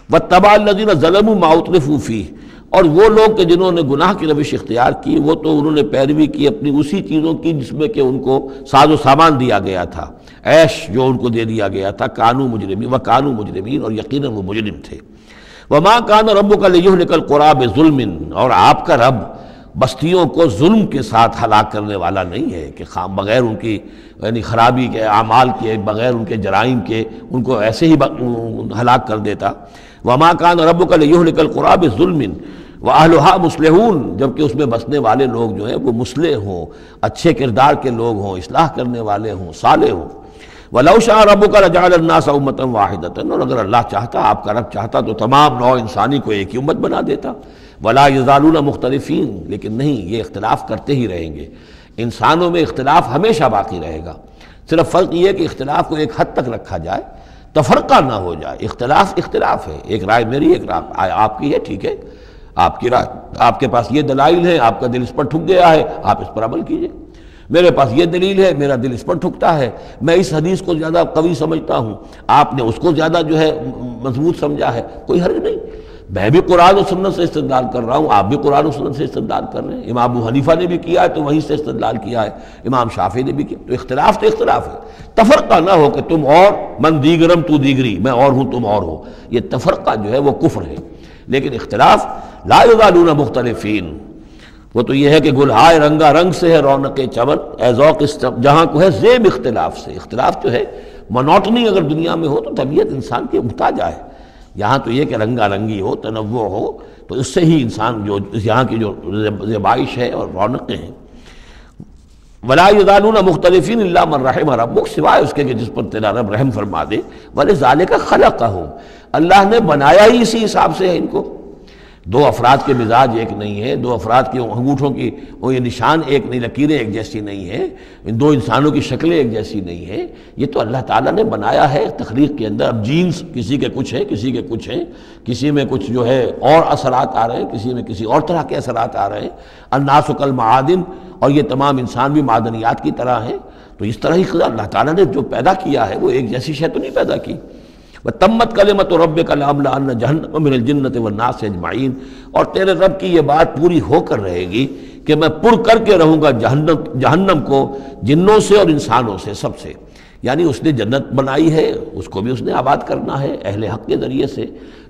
S2: وَاتَّبَعَ الَّذِينَ ظَلَمُوا مَا أُتْرِفُوا فِيهِ، اور وہ لوگ کہ جنہوں نے گناہ کی روش اختیار کی، وہ تو انہوں نے پیروی کی اپنی اسی چیزوں کی جس میں کہ ان کو ساز و سامان دیا گیا تھا، عیش جو ان کو دے دیا گیا تھا، کانوا مجرمین وکانوا مجرمین، اور یقیناً وہ مجرم تھے۔ وَمَا كَانَ رَبُّكَ لِيُهْلِكَ الْقُرَىٰ بِظُلْمٍ، اور آپ کا رب بستیوں کو ظلم کے ساتھ ہلاک کرنے والا نہیں ہے کہ بغیر ان کی یعنی خرابی کے اعمال کے، بغیر ان کے جرائم کے ان کو ایسے ہی ہلاک کر دیتا۔ وَمَا كَانَ رَبُّكَ لِيُهْلِكَ الْقُرَىٰ بِظُلْمٍ وَأَهْلُهَا مُصْلِحُونَ، جبکہ اس میں بسنے والے لوگ جو ہیں وہ مصلح ہوں، اچھے کردار کے لوگ ہوں، اصلاح کرنے والے ہوں، صالح ہوں۔ وَلَوْ شَاءَ رَبُّكَ لَجَعَلَ النَّاسَ أُمَّةً وَاحِدَةً، اور اگر اللہ چاہتا، آپ کا رب چاہتا تو تمام نوع انسانی کو ایک ہی امت بنا دیتا۔ وَلَا يَزَالُونَ مُخْتَلِفِينَ، لیکن نہیں، یہ اختلاف کرتے ہی رہیں گے، انسانوں میں اختلاف ہمیشہ باقی رہے گا۔ صرف فرق یہ ہے کہ اختلاف کو ایک حد تک رکھا جائے، تفرقہ نہ ہو جائے۔ اختلاف اختلاف ہے، ایک رائے میری، ایک رائے آپ کی ہے، ٹھیک ہے، آپ کی رائے، آپ کے پاس یہ دلائل ہیں، آپ کا دل اس پر ٹھک گیا ہے، آپ اس پر عمل کیجئے۔ میرے پاس یہ دلیل ہے، میرا دل اس پر ٹھکتا ہے، میں اس حدیث کو زیادہ قوی سمجھتا ہوں، آپ نے اس کو زیادہ جو ہے مضبوط سمجھا ہے، کوئی حرج نہیں۔ میں بھی قرآن و سنت سے استدلال کر رہا ہوں، آپ بھی قرآن و سنت سے استدلال کر رہے ہیں۔ امام ابو حنیفہ نے بھی کیا ہے تو وہیں سے استدلال کیا ہے، امام شافعی نے بھی کیا، تو اختلاف ہے۔ تفرقہ نہ ہو کہ تم اور من دیگرم تو دیگری، میں اور ہوں تم اور ہو، یہ تفرقہ جو ہے وہ کفر ہے۔ لیکن اختلاف لا یزالون مختلفین، وہ تو یہ ہے کہ گلہائے رنگا رنگ سے ہے رونق چمن، اے ذوق جہاں کو ہے زیب اختلاف سے۔ اختلاف جو ہے مونوٹنی اگر دنیا میں ہو تو طبیعت انسان کی اکتا جائے، یہاں تو یہ کہ رنگا رنگی ہو، تنوع ہو، تو اس سے ہی انسان جو یہاں کی جو زیبائش ہے اور رونقیں ہیں۔ ولا یزالون مختلفین الا من رحم ربک، سوائے اس کے کہ جس پر تیرا رب رحم فرما دے۔ ولذالک خلقہم، اللہ نے بنایا ہی اسی حساب سے ہے ان کو۔ دو افراد کے مزاج ایک نہیں ہے، دو افراد کے انگوٹھوں کی وہ یہ نشان ایک نہیں، لکیریں ایک جیسی نہیں ہیں، ان دو انسانوں کی شکلیں ایک جیسی نہیں ہیں، یہ تو اللہ تعالیٰ نے بنایا ہے تخلیق کے اندر۔ اب جینز کسی کے کچھ ہیں، کسی کے کچھ ہیں، کسی میں کچھ جو ہے اور اثرات آ رہے ہیں، کسی میں کسی اور طرح کے اثرات آ رہے ہیں۔ الناس کالمعادن، اور یہ تمام انسان بھی معدنیات کی طرح ہیں، تو اس طرح ہی اللہ تعالیٰ نے جو پیدا کیا ہے وہ ایک جیسی شے تو نہیں پیدا کی۔ وَتَمَّتْ كَلِمَةُ رَبِّكَ لَأَمْلَأَنَّ جَهَنَّمَ مِنَ الْجِنَّةِ وَالنَّاسِ أَجْمَعِينَ، اور تیرے رب کی یہ بات پوری ہو کر رہے گی کہ میں پر کر کے رہوں گا جہنم کو جنوں سے اور انسانوں سے، سب سے۔ یعنی اس نے جنت بنائی ہے، اس کو بھی اس نے آباد کرنا ہے اہل حق کے ذریعے سے،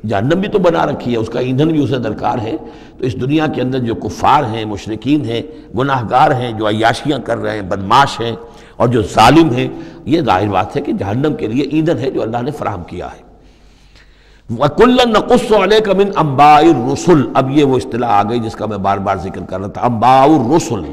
S2: جہنم بھی تو بنا رکھی ہے، اس کا ایندھن بھی اسے درکار ہے۔ تو اس دنیا کے اندر جو کفار ہیں، مشرکین ہیں، گناہگار ہیں، جو عیاشیاں کر رہے ہیں، بدماش ہیں اور جو ظالم ہیں، یہ ظاہر بات ہے کہ جہنم کے لیے ایندھن ہے جو اللہ نے فراہم کیا ہے۔ وَكُلًّا نَقُصُّ عَلَيْكَ مِنْ أَنْبَاءِ الرُّسُلِ، اب یہ وہ اصطلاح آ گئی جس کا میں بار بار ذکر کر رہا تھا، انباء الرسل۔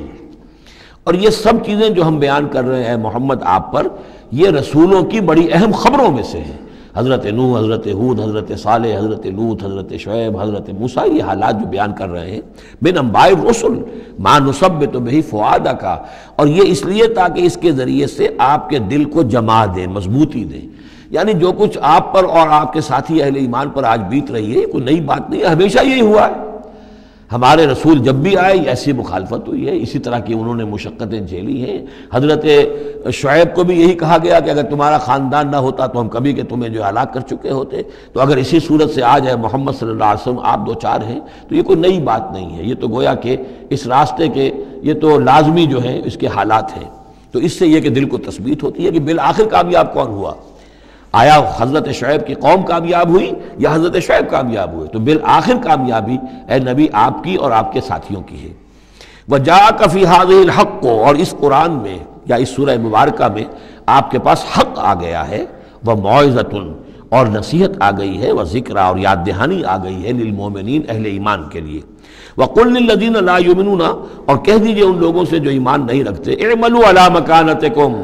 S2: اور یہ سب چیزیں جو ہم بیان کر رہے ہیں محمد آپ پر، یہ رسولوں کی بڑی اہم خبروں میں سے ہیں۔ حضرت نوح، حضرت ہود، حضرت صالح، حضرت لوط، حضرت شعیب، حضرت موسیٰ، یہ حالات جو بیان کر رہے ہیں، من انباء الرسل ما نثبت بہ فؤادک، اور یہ اس لیے تاکہ اس کے ذریعے سے آپ کے دل کو جما دیں، مضبوطی دیں۔ یعنی جو کچھ آپ پر اور آپ کے ساتھی اہل ایمان پر آج بیت رہی ہے، کوئی نئی بات نہیں ہے، ہمیشہ یہی ہوا ہے۔ ہمارے رسول جب بھی آئے ایسی مخالفت ہوئی ہے، اسی طرح کی انہوں نے مشقتیں جھیلی ہیں۔ حضرت شعیب کو بھی یہی کہا گیا کہ اگر تمہارا خاندان نہ ہوتا تو ہم کبھی کہ تمہیں جو ہلاک کر چکے ہوتے، تو اگر اسی صورت سے آ جائے محمد صلی اللہ علیہ وسلم آپ دو چار ہیں تو یہ کوئی نئی بات نہیں ہے، یہ تو گویا کہ اس راستے کے یہ تو لازمی جو ہیں اس کے حالات ہیں۔ تو اس سے یہ کہ دل کو تثبیت ہوتی ہے کہ بالآخر کامیاب کون ہوا، آیا حضرت شعیب کی قوم کامیاب ہوئی یا حضرت شعیب کامیاب ہوئے؟ تو بالآخر کامیابی اے نبی آپ کی اور آپ کے ساتھیوں کی ہے۔ وَجَاءَكَ فِي هَذِهِ الْحَقُّ، اور اس قرآن میں یا اس سورہ مبارکہ میں آپ کے پاس حق آ گیا ہے، وَمَوْعِظَةٌ، اور نصیحت آ گئی ہے، وَذِكْرَى، اور یاد دہانی آ گئی ہے، لِلْمُؤْمِنِينَ، اہل ایمان کے لیے۔ وَقُلْ لِلَّذِينَ لَا يُؤْمِنُونَ، اور کہہ دیجئے ان لوگوں سے جو ایمان نہیں رکھتے، اعملوا علی مکانتکم،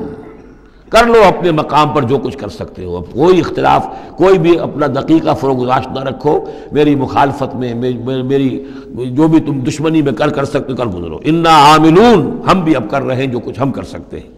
S2: کر لو اپنے مقام پر جو کچھ کر سکتے ہو، کوئی اختلاف، کوئی بھی اپنا دقیقہ فروگزاشت نہ رکھو، میری مخالفت میں، میری جو بھی تم دشمنی میں کر سکتے کر گزرو۔ انا عاملون، ہم بھی اب کر رہے ہیں جو کچھ ہم کر سکتے ہیں۔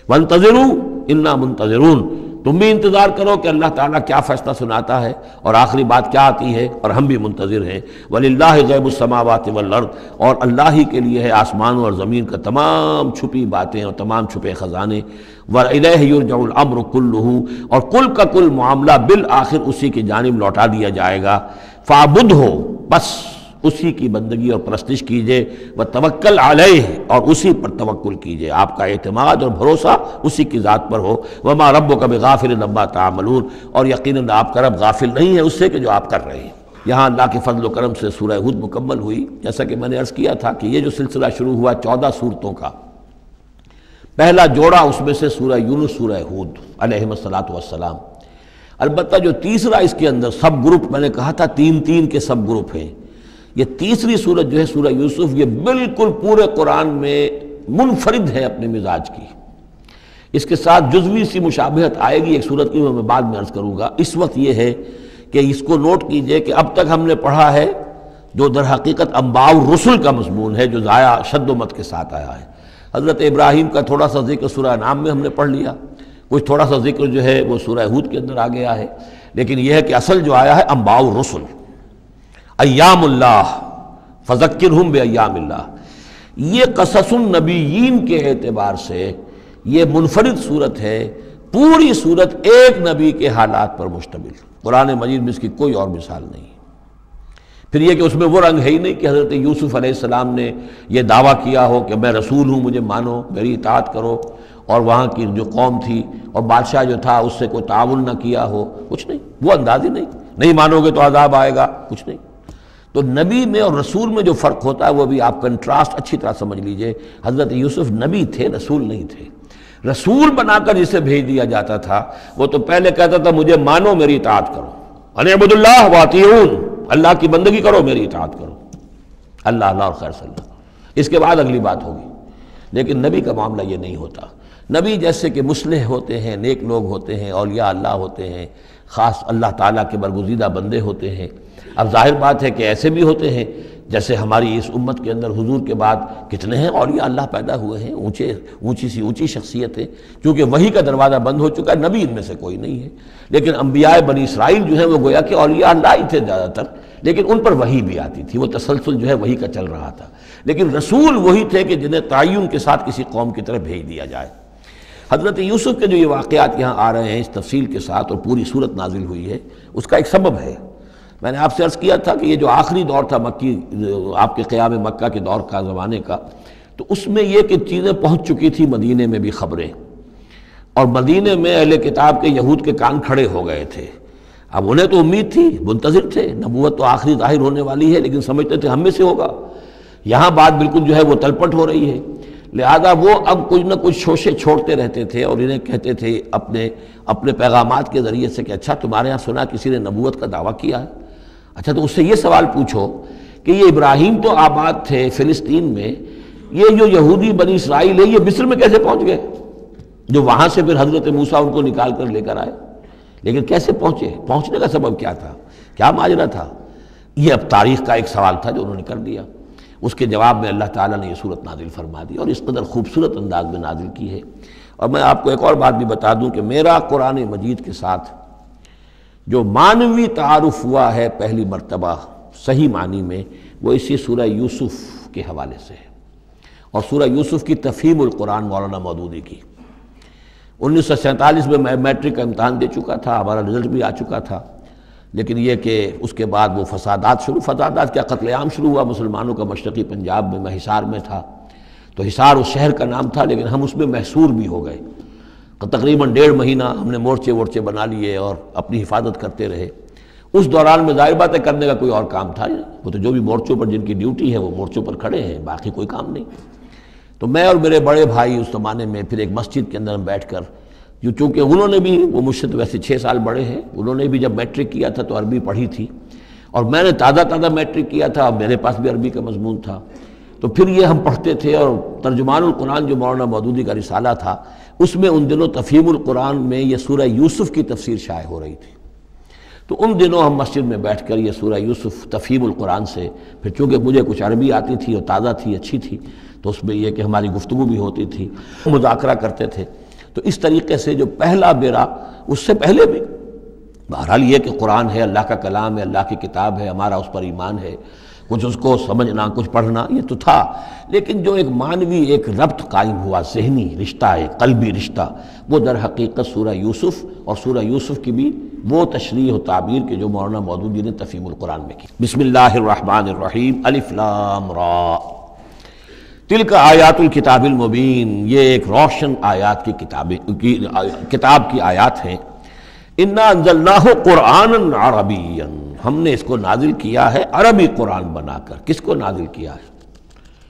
S2: وانتظروا انا منتظرون، تم بھی انتظار کرو کہ اللہ تعالیٰ کیا فیصلہ سناتا ہے اور آخری بات کیا آتی ہے، اور ہم بھی منتظر ہیں۔ وَلِلَّهِ غَيْبُ السَّمَاوَاتِ وَالْأَرْضِ، اور اللہ ہی کے لیے ہے آسمانوں اور زمین کا تمام چھپی باتیں اور تمام چھپے خزانے۔ وَإِلَيْهِ يُرْجَعُ الْأَمْرُ كُلُّهُ، اور کل کا کل معاملہ بالآخر اسی کی جانب لوٹا دیا جائے گا۔ فَاعْبُدْهُ، بس اسی کی بندگی اور پرستش کیجئے، وَتَوَكَّلْ عَلَيْهِ، اور اسی پر توکل کیجئے، آپ کا اعتماد اور بھروسہ اسی کی ذات پر ہو۔ وَمَا رَبُّكَ بِغَافِلٍ عَمَّا تَعْمَلُونَ، اور یقیناً آپ کا رب غافل نہیں ہے اس سے کہ جو آپ کر رہے ہیں۔ یہاں اللہ کے فضل و کرم سے سورہ ہود مکمل ہوئی۔ جیسا کہ میں نے عرض کیا تھا کہ یہ جو سلسلہ شروع ہوا 14 صورتوں کا، پہلا جوڑا اس میں سے سورہ یونس، سورہ ہود علیہم الصلاۃ والسلام۔ البتہ جو تیسرا اس کے اندر سب گروپ، میں نے کہا تھا 3 کے سب گروپ ہیں، یہ تیسری سورت جو ہے سورہ یوسف، یہ بالکل پورے قرآن میں منفرد ہے اپنے مزاج کی۔ اس کے ساتھ جزوی سی مشابہت آئے گی ایک سورت کی، میں بعد میں عرض کروں گا۔ اس وقت یہ ہے کہ اس کو نوٹ کیجئے کہ اب تک ہم نے پڑھا ہے جو در حقیقت انباء الرسل کا مضمون ہے، جو ضائع شد و مت کے ساتھ آیا ہے۔ حضرت ابراہیم کا تھوڑا سا ذکر سورہ انعام میں ہم نے پڑھ لیا، کچھ تھوڑا سا ذکر جو ہے وہ سورہ ہود کے اندر آ گیا ہے، لیکن یہ ہے کہ اصل جو آیا ہے انباء الرسل، ایام اللہ فذکرہم بایام اللہ، یہ قصص النبیین کے اعتبار سے یہ منفرد صورت ہے، پوری صورت ایک نبی کے حالات پر مشتمل، قرآن مجید میں اس کی کوئی اور مثال نہیں۔ پھر یہ کہ اس میں وہ رنگ ہے ہی نہیں کہ حضرت یوسف علیہ السلام نے یہ دعویٰ کیا ہو کہ میں رسول ہوں، مجھے مانو، میری اطاعت کرو، اور وہاں کی جو قوم تھی اور بادشاہ جو تھا اس سے کوئی تعاون نہ کیا ہو، کچھ نہیں، وہ انداز ہی نہیں مانو گے تو عذاب آئے گا، کچھ نہیں۔ تو نبی میں اور رسول میں جو فرق ہوتا ہے وہ بھی آپ کنٹراسٹ اچھی طرح سمجھ لیجئے۔ حضرت یوسف نبی تھے، رسول نہیں تھے۔ رسول بنا کر جسے بھیج دیا جاتا تھا وہ تو پہلے کہتا تھا مجھے مانو، میری اطاعت کرو، ان اعبدوا اللہ واطیعون، اللہ کی بندگی کرو، میری اطاعت کرو، اللہ اللہ اور خیر صلی اللہ، اس کے بعد اگلی بات ہوگی۔ لیکن نبی کا معاملہ یہ نہیں ہوتا۔ نبی جیسے کہ مصلح ہوتے ہیں، نیک لوگ ہوتے ہیں، اولیاء اللہ ہوتے ہیں، خاص اللہ تعالیٰ کے برگزیدہ بندے ہوتے ہیں۔ اب ظاہر بات ہے کہ ایسے بھی ہوتے ہیں جیسے ہماری اس امت کے اندر حضور کے بعد کتنے ہیں اولیاء اللہ پیدا ہوئے ہیں، اونچی شخصیت ہے، کیونکہ وحی کا دروازہ بند ہو چکا ہے، نبی ان میں سے کوئی نہیں ہے۔ لیکن انبیاء بنی اسرائیل جو ہیں وہ گویا کہ اولیاء اللہ ہی تھے زیادہ تر، لیکن ان پر وحی بھی آتی تھی، وہ تسلسل جو ہے وحی کا چل رہا تھا۔ لیکن رسول وہی تھے کہ جنہیں تعین کے ساتھ کسی قوم کی طرف بھیج دیا جائے۔ حضرت یوسف کے جو یہ واقعات یہاں آ رہے ہیں اس تفصیل کے ساتھ اور پوری صورت نازل ہوئی ہے، اس کا ایک سبب ہے۔ میں نے آپ سے عرض کیا تھا کہ یہ جو آخری دور تھا مکی، آپ کے قیام مکہ کے دور کا، زمانے کا، تو اس میں یہ کہ چیزیں پہنچ چکی تھی مدینے میں بھی خبریں، اور مدینے میں اہل کتاب کے یہود کے کان کھڑے ہو گئے تھے۔ اب انہیں تو امید تھی، منتظر تھے، نبوت تو آخری ظاہر ہونے والی ہے، لیکن سمجھتے تھے ہم میں سے ہوگا۔ یہاں بات بالکل جو ہے وہ تلپٹ ہو رہی ہے، لہذا وہ اب کچھ نہ کچھ شوشے چھوڑتے رہتے تھے اور انہیں کہتے تھے اپنے پیغامات کے ذریعے سے کہ اچھا تمہارے ہاں سنا کسی نے نبوت کا دعویٰ کیا ہے، اچھا تو اس سے یہ سوال پوچھو کہ یہ ابراہیم تو آباد تھے فلسطین میں، یہ جو یہودی بنی اسرائیل ہے یہ مصر میں کیسے پہنچ گئے، جو وہاں سے پھر حضرت موسیٰ ان کو نکال کر لے کر آئے، لیکن کیسے پہنچے، پہنچنے کا سبب کیا تھا، کیا ماجرا تھا؟ یہ اب تاریخ کا ایک سوال تھا جو انہوں نے کر دیا۔ اس کے جواب میں اللہ تعالیٰ نے یہ صورت نازل فرما دی اور اس قدر خوبصورت انداز میں نازل کی ہے۔ اور میں آپ کو ایک اور بات بھی بتا دوں کہ میرا قرآن مجید کے ساتھ جو معنوی تعارف ہوا ہے پہلی مرتبہ صحیح معنی میں، وہ اسی سورہ یوسف کے حوالے سے ہے، اور سورہ یوسف کی تفہیم القرآن مولانا مودودی کی۔ 1947 میں میں میٹرک کا امتحان دے چکا تھا، ہمارا رزلٹ بھی آ چکا تھا، لیکن یہ کہ اس کے بعد وہ فسادات کیا قتل عام شروع ہوا مسلمانوں کا مشرقی پنجاب میں۔ میں حصار میں تھا، تو حصار اس شہر کا نام تھا، لیکن ہم اس میں محصور بھی ہو گئے۔ تقریباً 1.5 مہینہ ہم نے مورچے بنا لیے اور اپنی حفاظت کرتے رہے۔ اس دوران میں ظاہر بات ہے کرنے کا کوئی اور کام تھا نہیں، وہ تو جو بھی مورچوں پر جن کی ڈیوٹی ہے وہ مورچوں پر کھڑے ہیں، باقی کوئی کام نہیں۔ تو میں اور میرے بڑے بھائی اس زمانے میں پھر ایک مسجد کے اندر بیٹھ کر، چونکہ انہوں نے بھی، وہ مجھ سے تو ویسے 6 سال بڑے ہیں، انہوں نے بھی جب میٹرک کیا تھا تو عربی پڑھی تھی، اور میں نے تازہ میٹرک کیا تھا، میرے پاس بھی عربی کا مضمون تھا، تو پھر یہ ہم پڑھتے تھے۔ اور ترجمان القرآن جو مولانا مودودی کا رسالہ تھا، اس میں ان دنوں تفہیم القرآن میں یہ سورہ یوسف کی تفسیر شائع ہو رہی تھی، تو ان دنوں ہم مسجد میں بیٹھ کر یہ سورہ یوسف تفہیم القرآن سے، پھر چونکہ مجھے کچھ عربی آتی تھی اور تازہ تھی، اچھی تھی، تو اس میں یہ کہ ہماری گفتگو بھی ہوتی تھی، مذاکرہ کرتے تھے۔ تو اس طریقے سے جو پہلا بیرا، اس سے پہلے بھی بہرحال یہ کہ قرآن ہے، اللہ کا کلام ہے، اللہ کی کتاب ہے، ہمارا اس پر ایمان ہے، کچھ اس کو سمجھنا، کچھ پڑھنا، یہ تو تھا، لیکن جو ایک معنوی ایک ربط قائم ہوا، ذہنی رشتہ، ایک قلبی رشتہ، وہ در حقیقت سورہ یوسف اور سورہ یوسف کی بھی وہ تشریح و تعبیر کے جو مولانا مودودی نے تفہیم القرآن میں کی۔ بسم اللہ الرحمن الرحیم، الف لام را، تلک آیات الکتاب المبین، یہ ایک روشن آیات کی کتاب کی آیات ہیں۔ انا انزلناہ قرآنا عربیا، ہم نے اس کو نازل کیا ہے عربی قرآن بنا کر۔ کس کو نازل کیا ہے؟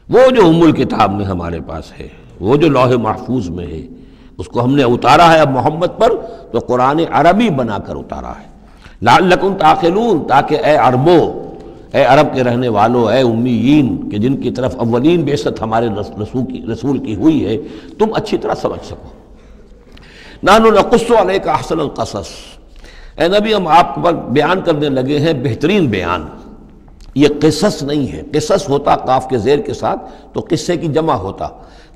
S2: وہ جو ام الکتاب میں ہمارے پاس ہے، وہ جو لوح محفوظ میں ہے، اس کو ہم نے اتارا ہے اب محمد پر، تو قرآن عربی بنا کر اتارا ہے۔ لعلکم تعقلون، تاکہ اے عربو، اے عرب کے رہنے والوں، اے امیین کہ جن کی طرف اولین بعثت ہمارے رسول کی ہوئی ہے، تم اچھی طرح سمجھ سکو۔ نحن نقص علیک احسن القصص، اے نبی ہم آپ پر بیان کرنے لگے ہیں بہترین بیان۔ یہ قصص نہیں ہے، قصص ہوتا قاف کے زیر کے ساتھ تو قصے کی جمع ہوتا،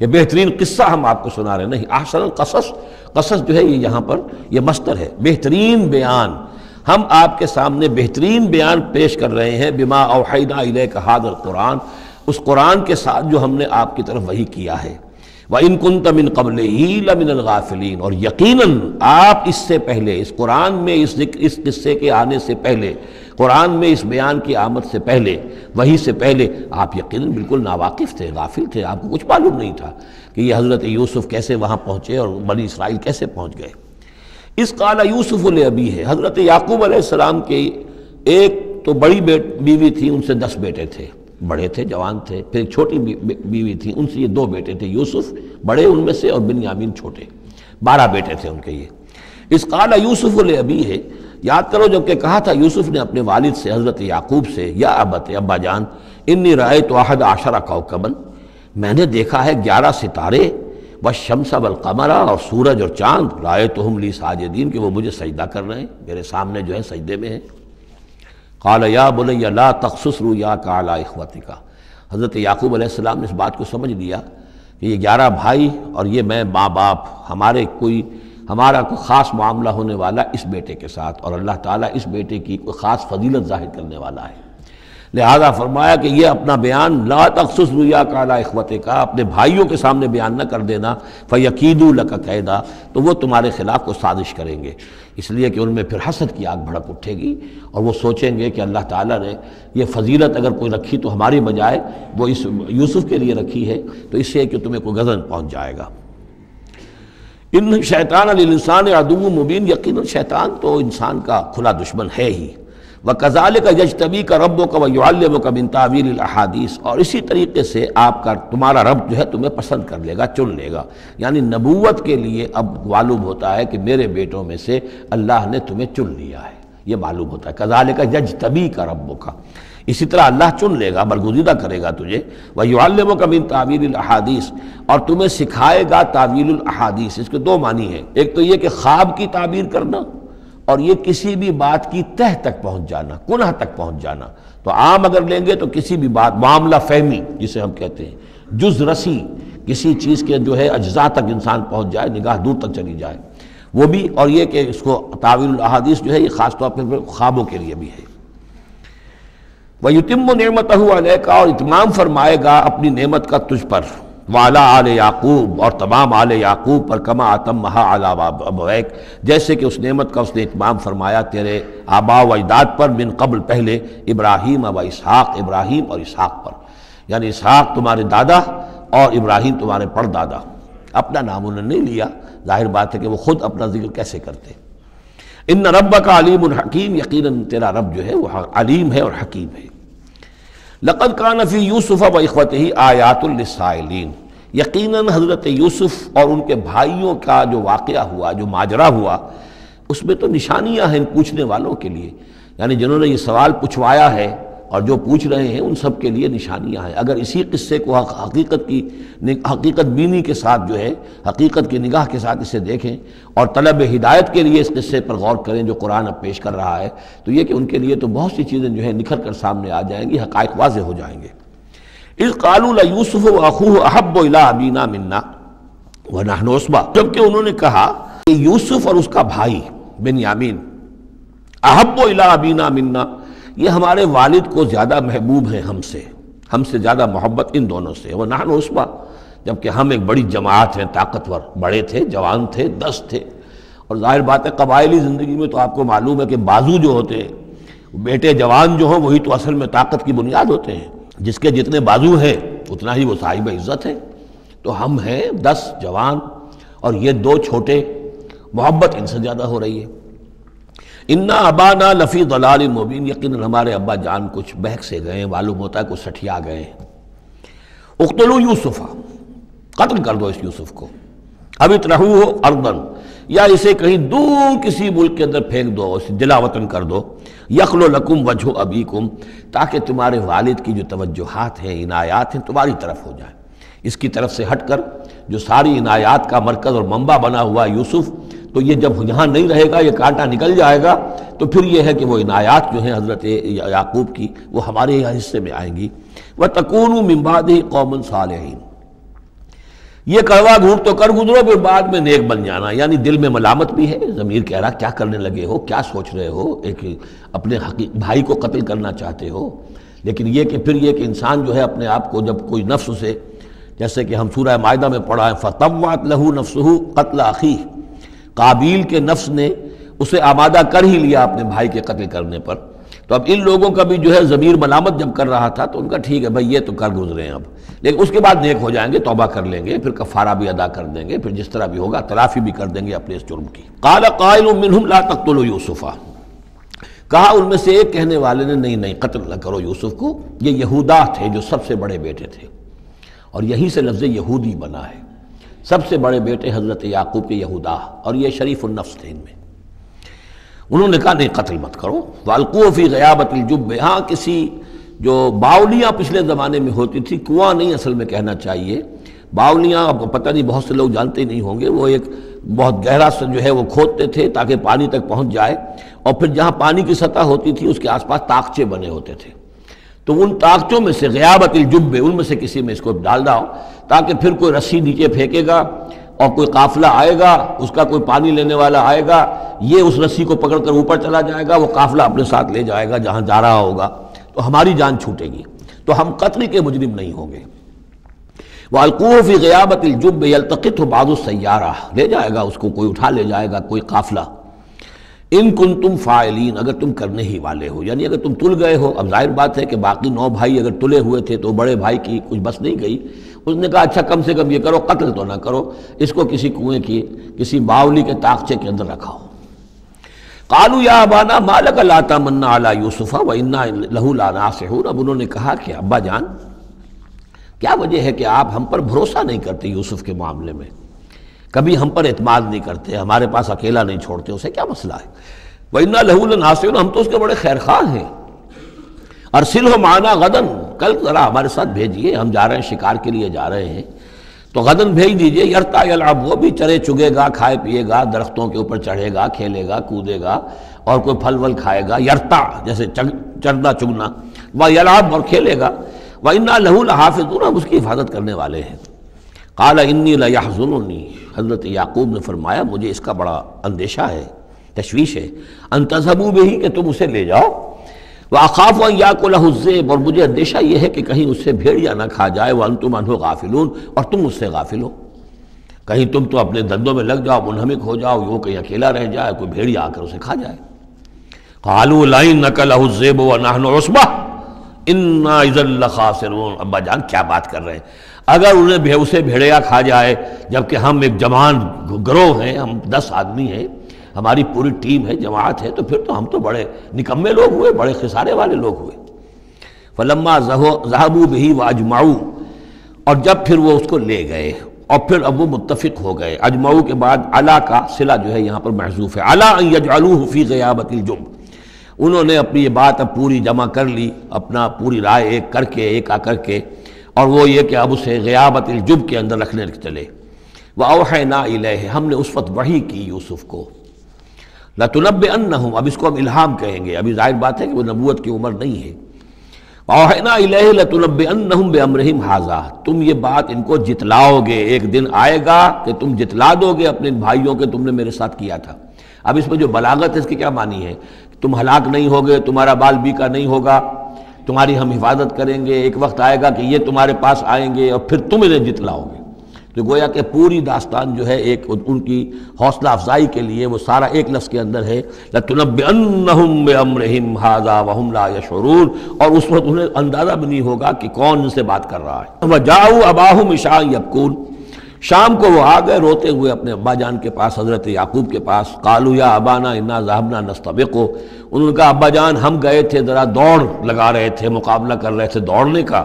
S2: کہ بہترین قصہ ہم آپ کو سنا رہے ہیں، نہیں، احسن القصص، قصص جو ہے یہ یہاں پر یہ مصدر ہے، بہترین بیان، ہم آپ کے سامنے بہترین بیان پیش کر رہے ہیں، بما اوحینا الیک ھذا القرآن، اس قرآن کے ساتھ جو ہم نے آپ کی طرف وحی کیا ہے، وَإِن كُنتَ مِن قَبْلِهِ لَمِنَ الْغَافِلِينَ، اور یقیناً آپ اس سے پہلے، اس قرآن میں اس قصے کے آنے سے پہلے، قرآن میں اس بیان کی آمد سے پہلے، وحی سے پہلے آپ یقیناً بالکل ناواقف تھے، غافل تھے، آپ کو کچھ معلوم نہیں تھا کہ یہ حضرت یوسف کیسے وہاں پہنچے اور بنی اسرائیل کیسے پہنچ گئے۔ اس قال یوسف لأبیہ، حضرت یعقوب علیہ السلام کے ایک تو بڑی بیوی تھی، ان سے 10 بیٹے تھے، بڑے تھے، جوان تھے، پھر ایک چھوٹی بیوی تھی، ان سے یہ 2 بیٹے تھے، یوسف بڑے ان میں سے اور بنیامین چھوٹے، 12 بیٹے تھے ان کے یہ۔ اس قال یوسف لأبیہ، یاد کرو جب کہ کہا تھا یوسف نے اپنے والد سے، حضرت یعقوب سے، یا ابت، ابا جان، انی رأیت 11 کوکبا، میں نے دیکھا ہے 11 ستارے، والشمس والقمر، اور سورج اور چاند، رأیتہم لی ساجدین، کہ وہ مجھے سجدہ کر رہے ہیں، میرے سامنے جو ہے سجدے میں ہیں۔ قال یا بنی لا تقصص رؤیاک علی اخوتک، حضرت یعقوب علیہ السلام نے اس بات کو سمجھ لیا کہ یہ 11 بھائی اور یہ میں ماں باپ، ہمارا کوئی خاص معاملہ ہونے والا اس بیٹے کے ساتھ، اور اللہ تعالیٰ اس بیٹے کی کوئی خاص فضیلت ظاہر کرنے والا ہے، لہذا فرمایا کہ یہ اپنا بیان لا تقصص رؤیاک علی اخوتک، اپنے بھائیوں کے سامنے بیان نہ کر دینا، فیکیدوا لک کیدا، تو وہ تمہارے خلاف کو سازش کریں گے، اس لیے کہ ان میں پھر حسد کی آگ بھڑک اٹھے گی، اور وہ سوچیں گے کہ اللہ تعالیٰ نے یہ فضیلت اگر کوئی رکھی تو ہماری بجائے وہ اس یوسف کے لیے رکھی ہے، تو اس سے کہ تمہیں کوئی غضب پہنچ جائے گا۔ ان شیطان للانسان عدو مبین، یقیناً شیطان تو انسان کا کھلا دشمن ہے ہی۔ وَكَذَلِكَ يَجْتَبِيكَ رَبُّكَ وَيُعَلِّمُكَ مِن تَأْوِيلِ الْأَحَادِيثِ، اور اسی طریقے سے تمہارا رب جو ہے تمہیں پسند کر لے گا، چن لے گا، یعنی نبوت کے لیے اب معلوم ہوتا ہے کہ میرے بیٹوں میں سے اللہ نے تمہیں چن لیا ہے، یہ معلوم ہوتا ہے۔ كَذَلِكَ يَجْتَبِيكَ رَبُّكَ، اسی طرح اللہ چن لے گا، برگزیدہ کرے گا تجھے، وَيُعَلِّمُكَ مِن تَأْوِيلِ الْأَحَادِيثِ، اور تمہیں سکھائے گا تعویل الاحادیث۔ اس کے 2 معنی ہیں، ایک تو یہ کہ خواب کی تعبیر کرنا، اور یہ کسی بھی بات کی تہ تک پہنچ جانا، کنہ تک پہنچ جانا۔ تو عام اگر لیں گے تو کسی بھی بات، معاملہ فہمی جسے ہم کہتے ہیں، جز رسی، کسی چیز کے جو ہے اجزاء تک انسان پہنچ جائے، نگاہ دور تک چلی جائے، وہ بھی، اور یہ کہ اس کو تعویل الاحادیث جو ہے یہ خاص طور پر خوابوں کے لیے بھی ہے۔ وَيُتِمُّ نِعْمَتَهُ عَلَيْكَ، اور اتمام فرمائے گا اپنی نعمت کا تجھ پر، وَعَلَىٰ آلِ یعقوب، اور تمام آل یعقوب پر، کما اتمھا علی ابویک، جیسے کہ اس نعمت کا اس نے اتمام فرمایا تیرے آباء و اجداد پر، من قبل پہلے، ابراہیم و اسحاق، ابراہیم اور اسحاق پر، یعنی اسحاق تمہارے دادا اور ابراہیم تمہارے پردادا۔ اپنا نام انہوں نے نہیں لیا، ظاہر بات ہے کہ وہ خود اپنا ذکر کیسے کرتے۔ ان ربک علیم حکیم، یقیناً تیرا رب جو ہے وہ علیم ہے اور حکیم ہے۔ لقد کان فی یوسف و اخوتہ آیات للسائلین، یقیناً حضرت یوسف اور ان کے بھائیوں کا جو واقعہ ہوا، جو ماجرا ہوا، اس میں تو نشانیاں ہیں ان پوچھنے والوں کے لیے، یعنی جنہوں نے یہ سوال پوچھوایا ہے اور جو پوچھ رہے ہیں ان سب کے لیے نشانیاں ہیں۔ اگر اسی قصے کو حقیقت بینی کے ساتھ جو ہے، حقیقت کی نگاہ کے ساتھ اسے دیکھیں اور طلب ہدایت کے لیے اس قصے پر غور کریں جو قرآن اب پیش کر رہا ہے، تو یہ کہ ان کے لیے تو بہت سی چیزیں جو ہے نکھر کر سامنے آ جائیں گی، حقائق واضح ہو جائیں گے۔ اذ قالوا لیوسف واخوہ احب الی ابینا منا ونحن عصبہ، جبکہ انہوں نے کہا کہ یوسف اور اس کا بھائی بنیامین احب الی ابینا منا، یہ ہمارے والد کو زیادہ محبوب ہیں ہم سے زیادہ محبت ان دونوں سے، ونحن عصبہ، جبکہ ہم ایک بڑی جماعت ہیں، طاقتور، بڑے تھے، جوان تھے، 10 تھے۔ اور ظاہر بات ہے قبائلی زندگی میں تو آپ کو معلوم ہے کہ بازو جو ہوتے ہیں، بیٹے جوان جو ہوں وہی تو اصل میں طاقت کی بنیاد ہوتے ہیں، جس کے جتنے بازو ہیں اتنا ہی وہ صاحب عزت ہے۔ تو ہم ہیں 10 جوان اور یہ 2 چھوٹے، محبت ان سے زیادہ ہو رہی ہے۔ انا ابانا لفی ضلال مبین، یقیناً ہمارے ابا جان کچھ بہک سے گئے، معلوم ہوتا ہے کچھ سٹھیا گئے۔ اقتلوا یوسف، قتل کر دو اس یوسف کو، اب اطرحوہ ارضا، یا اسے کہیں دور کسی ملک کے اندر پھینک دو، اسے جلا وطن کر دو، یخلو لکم وجہ ابیکم، تاکہ تمہارے والد کی جو توجہات ہیں، عنایات ہیں، تمہاری طرف ہو جائیں۔ اس کی طرف سے ہٹ کر جو ساری عنایات کا مرکز اور منبع بنا ہوا یوسف، تو یہ جب یہاں نہیں رہے گا، یہ کانٹا نکل جائے گا، تو پھر یہ ہے کہ وہ عنایات جو ہیں حضرت یعقوب کی وہ ہمارے حصے میں آئیں گی۔ وَتَكُونُوا مِن بَعْدِهِ قَوْمًا صَالِحِينَ، یہ کڑوا گھونٹ تو کر گزرو پھر بعد میں نیک بن جانا، یعنی دل میں ملامت بھی ہے، ضمیر کہہ رہا کیا کرنے لگے ہو، کیا سوچ رہے ہو، ایک اپنے بھائی کو قتل کرنا چاہتے ہو۔ لیکن یہ کہ پھر یہ کہ انسان جو ہے اپنے آپ کو جب کوئی نفس سے، جیسے کہ ہم سورہ مائدہ میں پڑھا ہے فَطَوَّعَتْ لَهُ نَفْسُهُ قَتْلَ أَخِيهِ، قابیل کے نفس نے اسے آمادہ کر ہی لیا اپنے بھائی کے قتل کرنے پر۔ تو اب ان لوگوں کا بھی جو ہے ضمیر ملامت جب کر رہا تھا تو ان کا ٹھیک ہے بھائی یہ تو کر گزرے ہیں اب، لیکن اس کے بعد نیک ہو جائیں گے، توبہ کر لیں گے، پھر کفارہ بھی ادا کر دیں گے، پھر جس طرح بھی ہوگا تلافی بھی کر دیں گے اپنے اس جرم کی۔ قال قائل منهم لا تقتلوا یوسف، کہا ان میں سے ایک کہنے والے نے نہیں قتل نہ کرو یوسف کو، یہ یہودا تھے جو سب سے بڑے بیٹے تھے، اور یہیں سے لفظ یہودی بنا ہے، سب سے بڑے بیٹے حضرت یعقوب کے یہودا، اور یہ شریف النفس تھے ان میں۔ انہوں نے کہا نہیں قتل مت کرو۔ وَالْقُوَ فِي غَيَابَةِ الْجُبِّ، ہاں کسی جو باولیاں پچھلے زمانے میں ہوتی تھی، کنواں نہیں اصل میں کہنا چاہیے، باولیاں اب پتہ نہیں بہت سے لوگ جانتے نہیں ہوں گے، وہ ایک بہت گہرا سے جو ہے وہ کھودتے تھے تاکہ پانی تک پہنچ جائے، اور پھر جہاں پانی کی سطح ہوتی تھی اس کے آس پاس طاقچے بنے ہوتے تھے، تو ان طاقچوں میں سے غیابت الجب، ان میں سے کسی میں اس کو ڈال داؤ تاکہ پھر کوئی رسی نیچے پھینکے گا اور کوئی قافلہ آئے گا، اس کا کوئی پانی لینے والا آئے گا، یہ اس رسی کو پکڑ کر اوپر چلا جائے گا، وہ قافلہ اپنے ساتھ لے جائے گا جہاں جا رہا ہوگا، تو ہماری جان چھوٹے گی، تو ہم قتل کے مجرم نہیں ہوں گے۔ وَالْقُوهُ فِي غِيَابَةِ الْجُبِّ يَلْتَقِطْهُ بَعْضُ السَّيَّارَةِ، لے جائے گا اس کو، کوئی اٹھا لے جائے گا، کوئی قافلہ۔ ان کنتم فاعلین، اگر تم کرنے ہی والے ہو، یعنی اگر تم تل گئے ہو۔ اب ظاہر بات ہے کہ باقی 9 بھائی اگر تلے ہوئے تھے تو بڑے بھائی کی کچھ بس نہیں گئی، اس نے کہا اچھا کم سے کم یہ کرو قتل تو نہ کرو، اس کو کسی کنویں کی کسی باولی کے طاقچے کے اندر رکھاؤ۔ قالوا یا ابانا ما لک لا تمنا علی یوسف وانا لہ لناصحون، اب انہوں نے کہا کہ ابا جان کیا وجہ ہے کہ آپ ہم پر بھروسہ نہیں کرتے یوسف کے معاملے میں، کبھی ہم پر اعتماد نہیں کرتے، ہمارے پاس اکیلا نہیں چھوڑتے، اسے کیا مسئلہ ہے؟ وَإِنَّا لَهُ لَنَاصِحُونَ، ہم تو اس کے بڑے خیرخواہ ہیں۔ أَرْسِلْهُ مَعَنَا غَدًا، کل ذرا ہمارے ساتھ بھیجیے، ہم جا رہے ہیں شکار کے لیے جا رہے ہیں، تو غدن بھیج دیجئے۔ یرتع یلعب، وہ بھی چرے چگے گا، کھائے پیے گا، درختوں کے اوپر چڑھے گا، کھیلے گا، کودے گا، اور کوئی پھل ول کھائے گا، یرتع جیسے چرنا چگنا، وَیلعب، اور کھیلے گا، وَإِنَّا لَهُ لَحَافِظُونَ، ہم اس کی حفاظت کرنے والے ہیں۔ قال انی لیحزننی، حضرت یعقوب نے فرمایا مجھے اس کا بڑا اندیشہ ہے، تشویش ہے، ان تذهبوا به، کہ تم اسے لے جاؤ، واخاف ان یاکلہ الذئب، اور مجھے اندیشہ یہ ہے کہ کہیں اس سے بھیڑیا نہ کھا جائے، وانتم عنہ غافلون، اور تم اس سے غافل ہو، کہیں تم تو اپنے دندوں میں لگ جاؤ، منہمک ہو جاؤ، وہ کہیں اکیلا رہ جائے، کوئی بھیڑیا آ کر اسے کھا جائے۔ قالوا لئن نکلہ الذئب ونحن عصبہ انا اذا لخاسرون، ابا جان کیا بات کر رہے ہیں، اگر انہیں اسے بھیڑیا کھا جائے جبکہ ہم ایک جوان گروہ ہیں، ہم 10 آدمی ہیں، ہماری پوری ٹیم ہے، جماعت ہے، تو پھر تو ہم تو بڑے نکمے لوگ ہوئے، بڑے خسارے والے لوگ ہوئے۔ فلما ذهبوا به واجمعوا، اور جب پھر وہ اس کو لے گئے اور پھر اب وہ متفق ہو گئے، اجمعوا کے بعد علا کا صلہ جو ہے یہاں پر محذوف ہے، علا ان یجعلوه فی غیابۃ الجب، انہوں نے اپنی یہ بات اب پوری جمع کر لی، اپنا پوری رائے ایک کر کے، ایک آ کر کے، اور وہ یہ کہ اب اسے غیابۃ الجب کے اندر رکھنے چلے۔ وَأَوْحَيْنَا إِلَيْهِ، ہم نے اس وقت وحی کی یوسف کو، لَتُنَبِّئَنَّهُمْ، اب اس کو ہم الہام کہیں گے، ابھی ظاہر بات ہے کہ وہ نبوت کی عمر نہیں ہے۔ وَأَوْحَيْنَا إِلَيْهِ لَتُنَبِّئَنَّهُمْ بِأَمْرِهِمْ هَذَا، تم یہ بات ان کو جتلاؤ گے، ایک دن آئے گا کہ تم جتلا دو گے اپنے بھائیوں کے تم نے میرے ساتھ کیا تھا۔ اب اس میں جو بلاغت ہے اس کی کیا معنی ہے، تم ہلاک نہیں ہوگے، تمہارا بال بیکا نہیں ہوگا، تمہاری ہم حفاظت کریں گے، ایک وقت آئے گا کہ یہ تمہارے پاس آئیں گے اور پھر تم انہیں جتلاؤ گے۔ تو گویا کہ پوری داستان جو ہے ایک ان کی حوصلہ افزائی کے لیے وہ سارا ایک لفظ کے اندر ہے، لَتُنَبِّئَنَّهُمْ بِأَمْرِهِمْ هَذَا وَهُمْ لَا يَشْعُرُونَ، اور اس وقت انہیں اندازہ بھی نہیں ہوگا کہ کون ان سے بات کر رہا ہے۔ وَجَاءُوا أَبَاهُمْ عِشَاءً يَبْكُونَ، شام کو وہ آ گئے روتے ہوئے اپنے ابا جان کے پاس، حضرت یعقوب کے پاس۔ قالوا یا ابانا انا ذهبنا نستبق، انہوں نے کہا ابا جان ہم گئے تھے ذرا دوڑ لگا رہے تھے، مقابلہ کر رہے تھے دوڑنے کا۔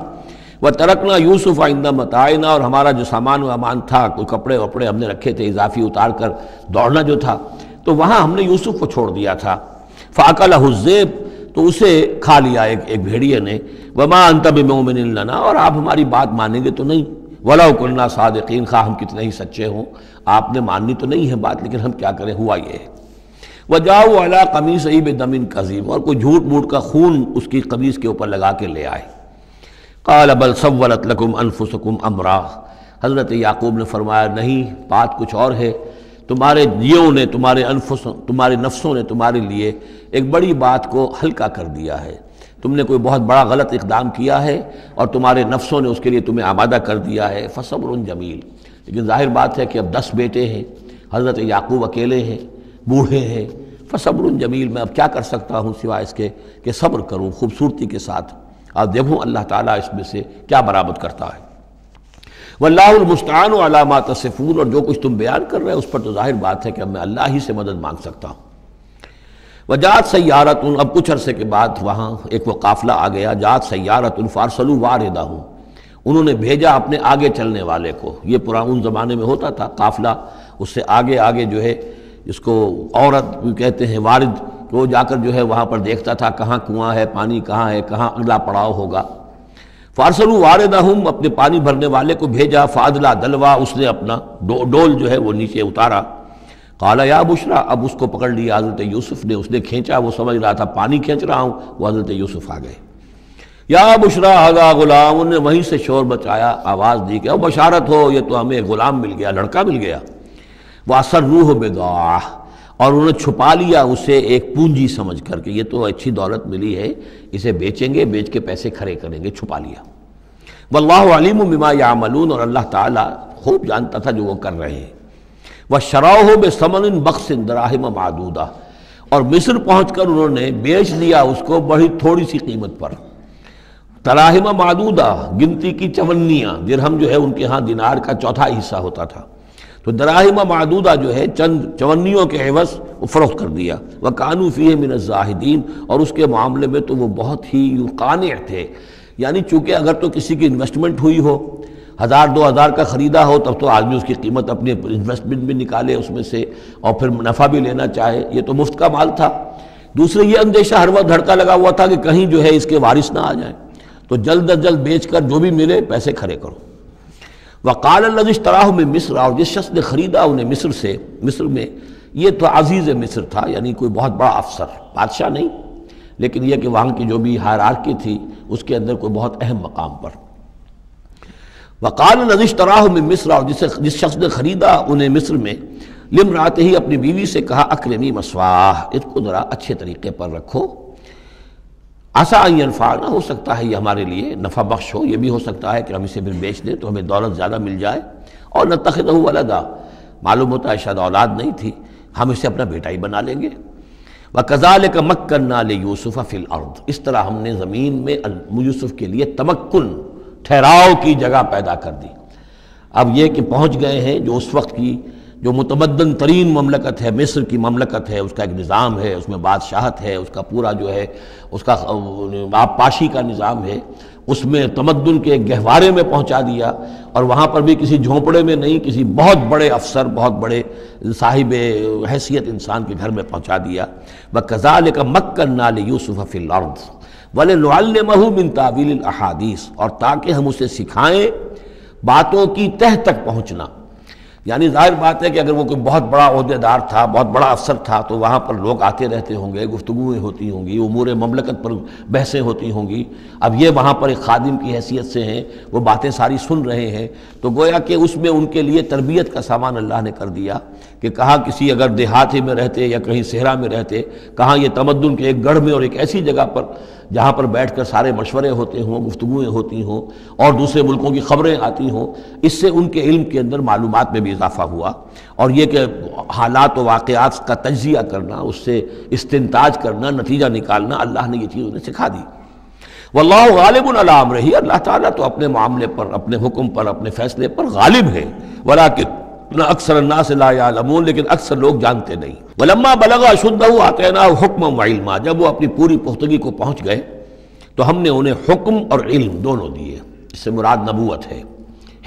S2: وترکنا یوسف عند متاعنا، اور ہمارا جو سامان و امان تھا، کوئی کپڑے وپڑے ہم نے رکھے تھے اضافی اتار کر دوڑنا جو تھا، تو وہاں ہم نے یوسف کو چھوڑ دیا تھا۔ فاکلہ الذئب، تو اسے کھا لیا ایک بھیڑیے نے۔ وما انت بمؤمن لنا، اور آپ ہماری بات مانیں گے تو نہیں۔ وَلَوْ كُنَّا صَادِقِينَ، خواہ ہم کتنے ہی سچے ہوں، آپ نے ماننی تو نہیں ہے بات، لیکن ہم کیا کریں، ہوا یہ ہے۔ وَجَاءُوا عَلَىٰ قَمِيصِهِ بِدَمٍ كَذِيبٍ، اور کوئی جھوٹ موٹ کا خون اس کی قمیص کے اوپر لگا کے لے آئے۔ قَالَ بَلْ سَوَّلَتْ لَكُمْ أَنفُسُكُمْ أَمْرًا، حضرت یعقوب نے فرمایا نہیں، بات کچھ اور ہے، تمہارے دیوں نے، تمہارے نفسوں نے تمہارے لیے ایک بڑی بات کو ہلکا کر دیا ہے، تم نے کوئی بہت بڑا غلط اقدام کیا ہے اور تمہارے نفسوں نے اس کے لیے تمہیں آمادہ کر دیا ہے، فصبر جمیل۔ لیکن ظاہر بات ہے کہ اب 10 بیٹے ہیں، حضرت یعقوب اکیلے ہیں، بوڑھے ہیں، فصبر جمیل، میں اب کیا کر سکتا ہوں سوائے اس کے کہ صبر کروں خوبصورتی کے ساتھ، اور دیکھوں اللہ تعالیٰ اس میں سے کیا برآمد کرتا ہے۔ واللہ المستعان علی ما تصفون، اور جو کچھ تم بیان کر رہے ہیں اس پر تو ظاہر بات ہے کہ اب میں اللہ ہی سے مدد مانگ سکتا ہوں۔ وجاءت سیارۃ، اب کچھ عرصے کے بعد وہاں ایک وہ قافلہ آ گیا، جاءت سیارۃ فارسلوا واردہم، انہوں نے بھیجا اپنے آگے چلنے والے کو۔ یہ پرانے زمانے میں ہوتا تھا قافلہ، اس سے آگے آگے جو ہے جس کو عورت کہتے ہیں وارد، وہ جا کر جو ہے وہاں پر دیکھتا تھا کہاں کنواں ہے، پانی کہاں ہے، کہاں اگلا پڑاؤ ہوگا۔ فارسلوا واردہم، اپنے پانی بھرنے والے کو بھیجا، فادلا دلوا، اس نے اپنا ڈول جو ہے وہ نیچے اتارا۔ قال یا بشرا، اب اس کو پکڑ لیا حضرت یوسف نے، اس نے کھینچا، وہ سمجھ رہا تھا پانی کھینچ رہا ہوں، وہ حضرت یوسف آ گئے۔ یا بشرا ھذا غلام، انہوں نے وہیں سے شور بچایا، آواز دی کہ او بشارت ہو، یہ تو ہمیں غلام مل گیا، لڑکا مل گیا۔ وَأَسَرُّوهُ بِضَاعَةً، اور انہوں نے چھپا لیا اسے ایک پونجی سمجھ کر کہ یہ تو اچھی دولت ملی ہے، اسے بیچیں گے، بیچ کے پیسے کھڑے کریں گے، چھپا لیا۔ واللہ علیم بما یعملون، اور اللہ تعالیٰ خوب جانتا تھا جو وہ کر رہے ہیں۔ وَشَرَوْهُ بِثَمَنٍ بَخْسٍ دَرَاهِمَ مَعْدُودَةٍ، اور مصر پہنچ کر انہوں نے بیچ دیا اس کو بڑی تھوڑی سی قیمت پر، دراہم معدودہ، گنتی کی چونیاں، درہم جو ہے ان کے ہاں دینار کا چوتھائی حصہ ہوتا تھا، تو دراہم معدودہ جو ہے چند چونیوں کے عوض وہ فروخت کر دیا۔ وَكَانُوا فِيهِ مِنَ الزَّاهِدِينَ، اور اس کے معاملے میں تو وہ بہت ہی قانع تھے، یعنی چونکہ اگر تو کسی کی انویسٹمنٹ ہوئی ہو، 1000-2000 کا خریدا ہو، تب تو آدمی اس کی قیمت اپنی انویسٹمنٹ بھی نکالے اس میں سے اور پھر منافع بھی لینا چاہے، یہ تو مفت کا مال تھا۔ دوسرے یہ اندیشہ ہر وقت دھڑکا لگا ہوا تھا کہ کہیں جو ہے اس کے وارث نہ آ جائیں، تو جلد از جلد بیچ کر جو بھی ملے پیسے کھڑے کرو۔ وقال الذی اشتراہ من مصر، اور جس شخص نے خریدا انہیں مصر سے، مصر میں یہ تو عزیز مصر تھا، یعنی کوئی بہت بڑا افسر، بادشاہ نہیں، لیکن یہ کہ وہاں کی جو بھی ہائرارکی تھی اس کے اندر کوئی بہت اہم مقام پر۔ وقال الذی اشتراہ من مصر، اور جس شخص نے خریدا انہیں مصر میں، لامرأتہ، اپنی بیوی سے کہا اکرمی مثواہ، اس کو ذرا اچھے طریقے پر رکھو، عسیٰ ان ینفعنا، ہو سکتا ہے یہ ہمارے لیے نفع بخش ہو، یہ بھی ہو سکتا ہے کہ ہم اسے پھر بیچ دیں تو ہمیں دولت زیادہ مل جائے، اور نتخذہ ولدا، معلوم ہوتا ہے شاید اولاد نہیں تھی، ہم اسے اپنا بیٹا ہی بنا لیں گے۔ وَكَذَلِكَ مَكَّنَّا لِيُوسُفَ فِي الْأَرْضِ، اس طرح ہم نے زمین میں یوسف کے لیے تمکن، ٹھہراؤ کی جگہ پیدا کر دی۔ اب یہ کہ پہنچ گئے ہیں جو اس وقت کی جو متمدن ترین مملکت ہے، مصر کی مملکت ہے، اس کا ایک نظام ہے، اس میں بادشاہت ہے، اس کا پورا جو ہے اس کا آپ پاشی کا نظام ہے، اس میں تمدن کے گہوارے میں پہنچا دیا، اور وہاں پر بھی کسی جھونپڑے میں نہیں، کسی بہت بڑے افسر، بہت بڑے صاحب حیثیت انسان کے گھر میں پہنچا دیا۔ وَكَذَلِكَ مَكَّنَّا لِيُوسُفَ فِي الْأَرْضِ وَلِنُعَلِّمَهُ مِن تَأْوِيلِ الْأَحَادِيثِ، اور تاکہ ہم اسے سکھائیں باتوں کی تہ تک پہنچنا۔ یعنی ظاہر بات ہے کہ اگر وہ کوئی بہت بڑا عہدے دار تھا، بہت بڑا افسر تھا، تو وہاں پر لوگ آتے رہتے ہوں گے، گفتگویں ہوتی ہوں گی، امور مملکت پر بحثیں ہوتی ہوں گی۔ اب یہ وہاں پر ایک خادم کی حیثیت سے ہیں، وہ باتیں ساری سن رہے ہیں، تو گویا کہ اس میں ان کے لیے تربیت کا سامان اللہ نے کر دیا کہ کہاں کسی اگر دیہاتی میں رہتے یا کہیں صحرا میں رہتے، کہاں یہ تمدن کے ایک گڑھ میں اور ایک ایسی جگہ پر جہاں پر بیٹھ کر سارے مشورے ہوتے ہوں، گفتگویں ہوتی ہوں، اور دوسرے ملکوں کی خبریں آتی ہوں، اس سے ان کے علم کے اندر معلومات میں بھی اضافہ ہوا، اور یہ کہ حالات و واقعات کا تجزیہ کرنا، اس سے استنتاج کرنا، نتیجہ نکالنا، اللہ نے یہ چیز انہیں سکھا دی۔ واللہ غالب علی امرہ، اللہ تعالیٰ تو اپنے معاملے پر، اپنے حکم پر، اپنے فیصلے پر غالب ہے، ولکن اکثر الناس لا یعلمون، لیکن اکثر لوگ جانتے نہیں۔ ولما بلغ اشدہ آتیناہ حکما وعلما، جب وہ اپنی پوری پختگی کو پہنچ گئے تو ہم نے انہیں حکم اور علم دونوں دیے، اس سے مراد نبوت ہے،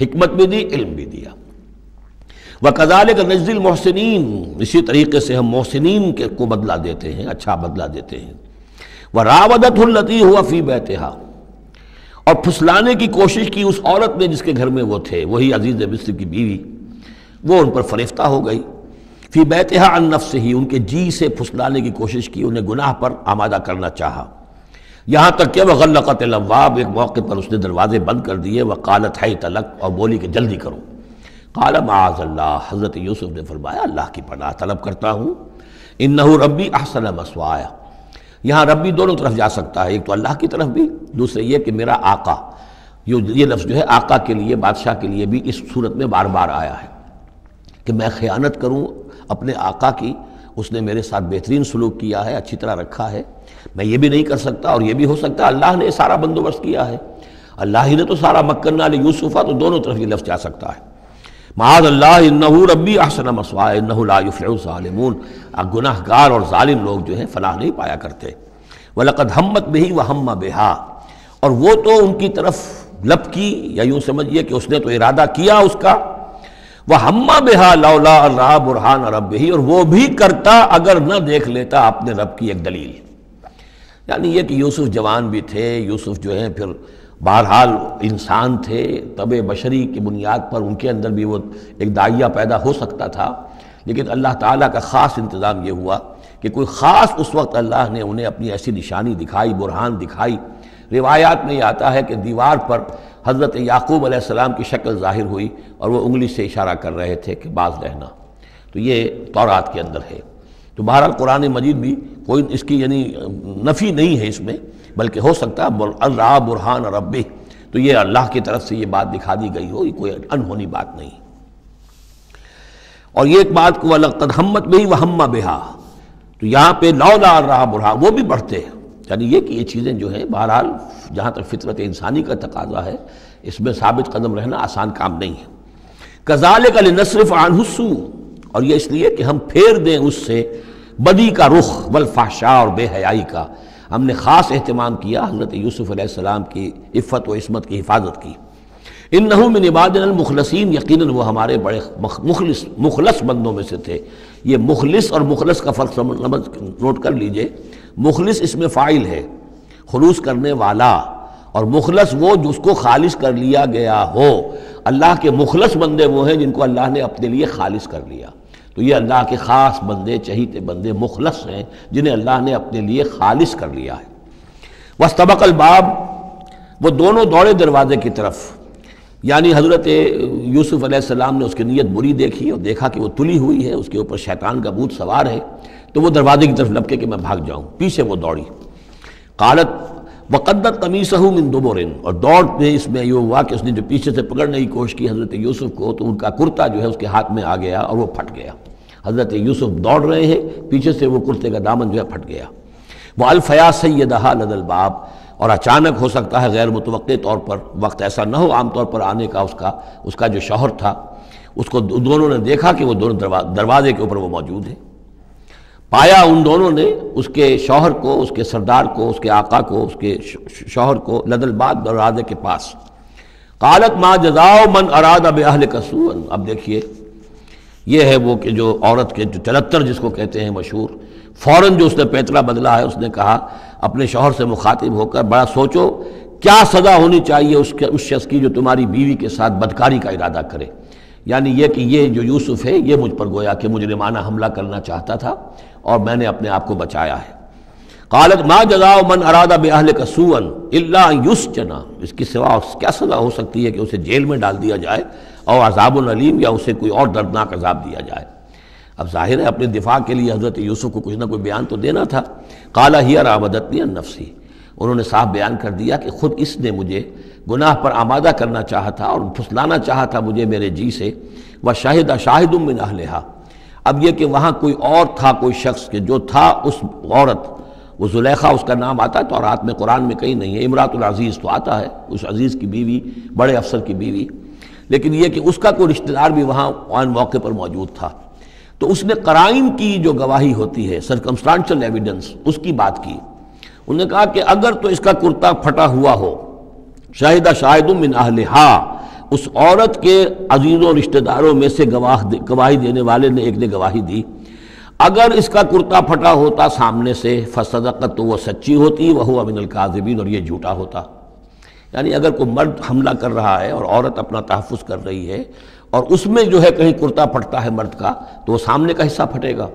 S2: حکمت بھی دی، علم بھی دیا۔ وَكَذَلِكَ نَجْزِي الْمُحْسِنِينَ، اسی طریقے سے ہم محسنین کو بدلہ دیتے ہیں، اچھا بدلہ دیتے ہیں۔ وَرَاوَدَتْهُ الَّتِي هُوَ فِي بَيْتِهَا، اور پھسلانے کی کوشش کی اس عورت نے جس کے گھر میں وہ تھے، وہی عزیز مصر کی بیوی، وہ ان پر فریفتہ ہو گئی۔ فی بیتہا عن نفسہ، ان کے جی سے پھسلانے کی کوشش کی، انہیں گناہ پر آمادہ کرنا چاہا۔ یہاں تک کہ وغلقت الابواب، ایک موقع پر اس نے دروازے بند کر دیے، وقالت حیت لک، اور بولی کہ جلدی کرو۔ قال معاذ اللہ، حضرت یوسف نے فرمایا اللہ کی پناہ طلب کرتا ہوں، انہ ربی احسن مثوایا، یہاں ربی دونوں طرف جا سکتا ہے، ایک تو اللہ کی طرف بھی، دوسرے یہ کہ میرا آقا، یہ لفظ جو ہے آقا کے لیے، بادشاہ کے لیے بھی اس صورت میں بار بار آیا ہے کہ میں خیانت کروں اپنے آقا کی، اس نے میرے ساتھ بہترین سلوک کیا ہے، اچھی طرح رکھا ہے، میں یہ بھی نہیں کر سکتا، اور یہ بھی ہو سکتا اللہ نے سارا بندوبست کیا ہے، اللہ ہی نے تو سارا مکنہ لیوسف، تو دونوں طرف یہ لفظ جا سکتا ہے۔ معاذ اللہ انہ ربی احسن مثوایا انہ لا یفلح الظالمون، گناہ گار اور ظالم لوگ جو ہیں فلاح نہیں پایا کرتے۔ وَلَقَدْ ہمت بِهِ وَهَمَّ بِهَا، اور وہ تو ان کی طرف لپکی، یا یوں سمجھیے کہ اس نے تو ارادہ کیا اس کا، وَهَمَّ بِهَا لَوْلَا أَن رَأَىٰ بُرْهَانَ رَبِّهِ، اور وہ بھی کرتا اگر نہ دیکھ لیتا اپنے رب کی ایک دلیل، یعنی یہ کہ یوسف جوان بھی تھے، یوسف جو ہیں پھر بہرحال انسان تھے، طبع بشری کی بنیاد پر ان کے اندر بھی وہ ایک داعیہ پیدا ہو سکتا تھا، لیکن اللہ تعالیٰ کا خاص انتظام یہ ہوا کہ کوئی خاص اس وقت اللہ نے انہیں اپنی ایسی نشانی دکھائی، برہان دکھائی۔ روایات میں یہ آتا ہے کہ دیوار پر حضرت یعقوب علیہ السلام کی شکل ظاہر ہوئی اور وہ انگلی سے اشارہ کر رہے تھے کہ باز رہنا، تو یہ تورات کے اندر ہے۔ تو بہرحال قرآن مجید بھی کوئی اس کی یعنی نفی نہیں ہے اس میں، بلکہ ہو سکتا ہے رَأَىٰ بُرْهَانَ رَبِّهِ، تو یہ اللہ کی طرف سے یہ بات دکھا دی گئی ہو، یہ کوئی انہونی بات نہیں۔ اور یہ ایک بات کو وَلَقَدْ ہمت بِهِ وَهَمَّ بِهَا، تو یہاں پہ لولا رَأَىٰ بُرْهَانَ، وہ بھی بڑھتے ہیں، یعنی یہ کہ یہ چیزیں جو ہیں بہرحال جہاں تک فطرت انسانی کا تقاضا ہے اس میں ثابت قدم رہنا آسان کام نہیں ہے۔ كَذَٰلِكَ لِنَصْرِفَ عَنْهُ السُّوءَ، اور یہ اس لیے کہ ہم پھیر دیں اس سے بدی کا رخ، والفحشاء، اور بے حیائی کا، ہم نے خاص اہتمام کیا حضرت یوسف علیہ السلام کی عفت و عصمت کی حفاظت کی۔ انہ من عبادنا المخلصین، یقیناً وہ ہمارے بڑے مخلص بندوں میں سے تھے۔ یہ مخلص اور مخلص کا فرق نوٹ کر لیجئے، مخلص اس میں فاعل ہے، خلوص کرنے والا، اور مخلص وہ جس کو خالص کر لیا گیا ہو۔ اللہ کے مخلص بندے وہ ہیں جن کو اللہ نے اپنے لیے خالص کر لیا، تو یہ اللہ کے خاص بندے، چہیتے بندے مخلص ہیں جنہیں اللہ نے اپنے لیے خالص کر لیا ہے۔ واستبق الباب، وہ دونوں دوڑے دروازے کی طرف، یعنی حضرت یوسف علیہ السلام نے اس کی نیت بری دیکھی اور دیکھا کہ وہ تلی ہوئی ہے، اس کے اوپر شیطان کا بھوت سوار ہے، تو وہ دروازے کی طرف لپکے کہ میں بھاگ جاؤں، پیچھے وہ دوڑی۔ قالت وقدت قمیصہ من دبر، اور دوڑ میں اس میں یہ ہوا کہ اس نے جو پیچھے سے پکڑنے کی کوشش کی حضرت یوسف کو، تو ان کا کرتا جو ہے اس کے ہاتھ میں آ گیا اور وہ پھٹ گیا۔ حضرت یوسف دوڑ رہے ہیں، پیچھے سے وہ کرتے کا دامن جو ہے پھٹ گیا۔ وَأَلْفَيَا سَيِّدَهَا لَدَى الْبَابِ، اور اچانک ہو سکتا ہے غیر متوقع طور پر، وقت ایسا نہ ہو عام طور پر آنے کا، اس کا جو شوہر تھا، اس کو دونوں نے دیکھا کہ وہ دونوں دروازے کے اوپر وہ موجود ہے۔ پایا ان دونوں نے اس کے شوہر کو، اس کے سردار کو، اس کے آقا کو، اس کے شوہر کو لدى الباب، دروازے کے پاس۔ قالت ما جزاء من اراد باهلك سوءا، اب دیکھیے یہ ہے وہ کہ جو عورت کے جو چلتر جس کو کہتے ہیں مشہور، فوراً جو اس نے پیتلا بدلا ہے، اس نے کہا اپنے شوہر سے مخاطب ہو کر، بڑا سوچو کیا سزا ہونی چاہیے اس شخص کی جو تمہاری بیوی کے ساتھ بدکاری کا ارادہ کرے، یعنی یہ کہ یہ جو یوسف ہے یہ مجھ پر گویا کہ مجرمانہ حملہ کرنا چاہتا تھا اور میں نے اپنے آپ کو بچایا ہے۔ قالت ما جزاء من اراد باهلك سوءا الا ان يسجن، اس کی سوا کیا سزا ہو سکتی ہے کہ اسے جیل میں ڈال دیا جائے، اور عذاب علیم، یا اسے کوئی اور دردناک عذاب دیا جائے۔ اب ظاہر ہے اپنے دفاع کے لیے حضرت یوسف کو کچھ نہ کوئی بیان تو دینا تھا۔ قال هي راودتني عن نفسي، انہوں نے صاف بیان کر دیا کہ خود اس نے مجھے گناہ پر آمادہ کرنا چاہا تھا اور پھسلانا چاہا تھا مجھے میرے جی سے۔ وشهد شاهد من اهلها، اب یہ کہ وہاں کوئی اور تھا، کوئی شخص کہ جو تھا اس عورت، وہ زلیخا اس کا نام آتا ہے تو رات میں قرآن میں کہیں نہیں ہے، امراۃ العزیز تو آتا ہے، اس عزیز کی بیوی، بڑے افسر کی بیوی، لیکن یہ کہ اس کا کوئی رشتہ دار بھی وہاں آن موقع پر موجود تھا، تو اس نے قرائن کی جو گواہی ہوتی ہے، سرکمسٹانشل ایویڈنس، اس کی بات کی۔ انہوں نے کہا کہ اگر تو اس کا کرتا پھٹا ہوا ہو، شاہد شاہد من اہلہا، اس عورت کے عزیزوں رشتہ داروں میں سے گواہی دینے والے نے ایک نے گواہی دی، اگر اس کا کرتا پھٹا ہوتا سامنے سے، فصدقت، تو وہ سچی ہوتی، وہو من الکاذبین، اور یہ جھوٹا ہوتا۔ یعنی اگر کوئی مرد حملہ کر رہا ہے اور عورت اپنا تحفظ کر رہی ہے، اور اس میں جو ہے کہیں کرتا پھٹتا ہے مرد کا، تو وہ سامنے کا حصہ پھٹے گا۔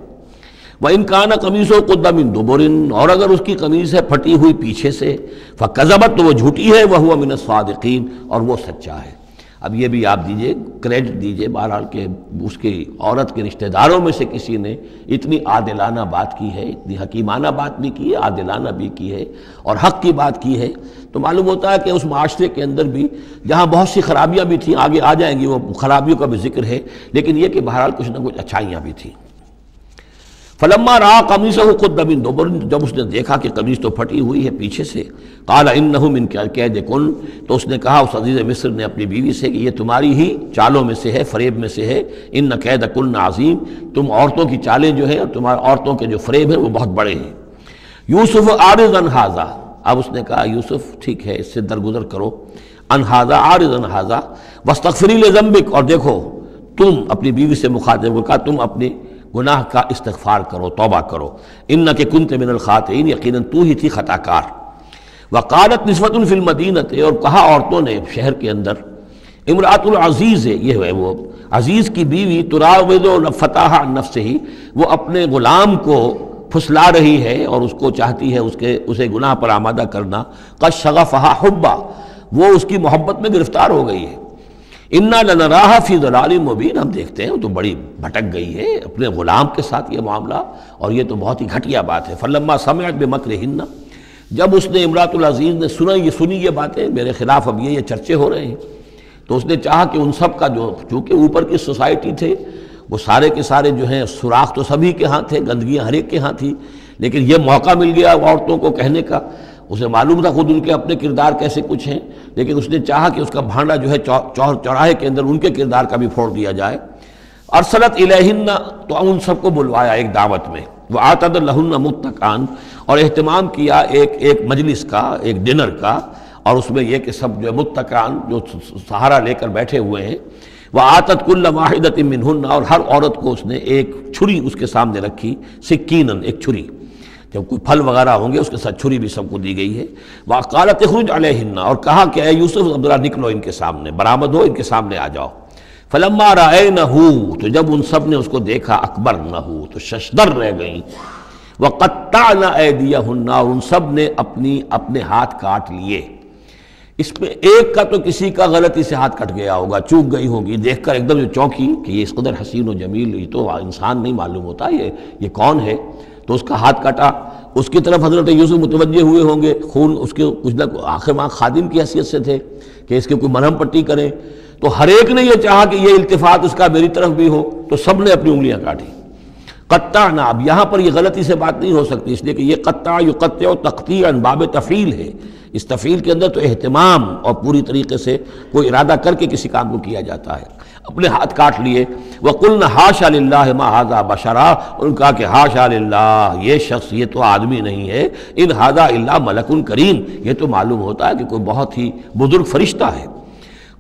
S2: وَإِنْ كَانَ قَمِيصُهُ قُدَّ مِنْ دُبُرٍ، اور اگر اس کی قمیص ہے پھٹی ہوئی پیچھے سے، فَكَذَبَتْ، تو وہ جھوٹی ہے، وَهُوَ مِنَ الصَّادِقِينَ، اور وہ سچا ہے۔ اب یہ بھی آپ دیجئے کریڈٹ دیجئے بہرحال کہ اس کی عورت کے رشتہ داروں میں سے کسی نے اتنی عادلانہ بات کی ہے، اتنی حکیمانہ بات بھی کی ہے، عادلانہ بھی کی ہے اور حق کی بات کی ہے، تو معلوم ہوتا ہے کہ اس معاشرے کے اندر بھی جہاں بہت سی خرابیاں بھی تھیں، آگے آ جائیں گی وہ خرابیوں کا بھی ذکر ہے، لیکن یہ کہ بہرحال کچھ نہ کچھ اچھائیاں بھی تھیں۔ فلما رأى قميصه قد من دبر، جب اس نے دیکھا کہ قمیص تو پھٹی ہوئی ہے پیچھے سے، قال انه من کیدکن، تو اس نے کہا اس عزیز مصر نے اپنی بیوی سے کہ یہ تمہاری ہی چالوں میں سے ہے، فریب میں سے ہے، ان کیدکن عظیم، تم عورتوں کی چالیں جو ہیں اور تمہاری عورتوں کے جو فریب ہیں وہ بہت بڑے ہیں۔ یوسف اعرض عن ھذا، اب اس نے کہا یوسف ٹھیک ہے اس سے درگزر کرو، عن ھذا، اعرض عن ھذا واستغفری لذنبک، اور دیکھو تم اپنی بیوی سے مخاطب کو کہا تم اپنی گناہ کا استغفار کرو، توبہ کرو، انک کنت من الخاطئین، یقیناً تو ہی تھی خطا کار۔ وقالت نسوۃ فی المدینہ، اور کہا عورتوں نے شہر کے اندر، امرأۃ العزیز ہے، یہ ہے وہ عزیز کی بیوی، تراود فتاہ عن نفسہ، وہ اپنے غلام کو پھسلا رہی ہے اور اس کو چاہتی ہے اسے گناہ پر آمادہ کرنا، قد شغفہا حبا، وہ اس کی محبت میں گرفتار ہو گئی ہے، انا لنراھا فی ضلال مبین، ہم دیکھتے ہیں وہ تو بڑی بھٹک گئی ہے اپنے غلام کے ساتھ یہ معاملہ، اور یہ تو بہت ہی گھٹیا بات ہے۔ فلما سمعت بمکرہن، جب اس نے امرأۃ العزیز نے سنی یہ باتیں میرے خلاف، اب یہ چرچے ہو رہے ہیں، تو اس نے چاہا کہ ان سب کا جو چونکہ اوپر کی سوسائٹی تھے وہ سارے کے سارے جو ہیں سوراخ تو سبھی کے ہاں تھے، گندگیاں ہر ایک کے ہاں تھی، لیکن یہ موقع مل گیا عورتوں کو کہنے کا، اسے معلوم تھا خود ان کے اپنے کردار کیسے کچھ ہیں، لیکن اس نے چاہا کہ اس کا بھانڈا جو ہے چوراہے کے اندر ان کے کردار کا بھی پھوڑ دیا جائے۔ ارسلت الیہن، تو ان سب کو بلوایا ایک دعوت میں، وآتت لہن متکئان، اور اہتمام کیا ایک مجلس کا، ایک ڈنر کا، اور اس میں یہ کہ سب جو متکئان جو سہارا لے کر بیٹھے ہوئے ہیں، وآتت کل واحدۃ منہن، اور ہر عورت کو اس نے ایک چھری اس کے سامنے رکھی، سکینن، ایک چھری، جب کوئی پھل وغیرہ ہوں گے اس کے ساتھ چھری بھی سب کو دی گئی ہے۔ وقالت اخرج علیہن، اور کہا کہ اے یوسف ذرا نکلو ان کے سامنے، برآمد ہو، ان کے سامنے آ جاؤ۔ فلما رأینہ، تو جب ان سب نے اس کو دیکھا، اکبرنہ، تو ششدر رہ گئیں، وقطعن ایدیہن، اور ان سب نے اپنے ہاتھ کاٹ لیے۔ اس میں ایک کا تو کسی کا غلطی سے ہاتھ کٹ گیا ہوگا، چوک گئی ہوگی، دیکھ کر ایک دم جو چونکی کہ یہ اس قدر حسین و جمیل، یہ تو انسان نہیں معلوم ہوتا یہ کون ہے، تو اس کا ہاتھ کٹا۔ اس کی طرف حضرت یوسف متوجہ ہوئے ہوں گے، خون اس کے کچھ نہ آخر میں خادم کی حیثیت سے تھے کہ اس کے کوئی مرہم پٹی کریں، تو ہر ایک نے یہ چاہا کہ یہ التفات اس کا میری طرف بھی ہو، تو سب نے اپنی انگلیاں کاٹی۔ قطعنا، اب یہاں پر یہ غلطی سے بات نہیں ہو سکتی، اس لیے کہ یہ قطع یقطع تقطیعا باب تفعیل ہے، اس تفعیل کے اندر تو اہتمام اور پوری طریقے سے کوئی ارادہ کر کے کسی کام کو کیا جاتا ہے۔ اپنے ہاتھ کاٹ لیے، وَقُلْنَا حَاشَا لِلَّهِ مَا هَذَا بَشَرًا، ان کہا کہ حاشا للہ، یہ شخص یہ تو آدمی نہیں ہے، ان هَذَا إِلَّا مَلَكٌ کریم، یہ تو معلوم ہوتا ہے کہ کوئی بہت ہی بزرگ فرشتہ ہے۔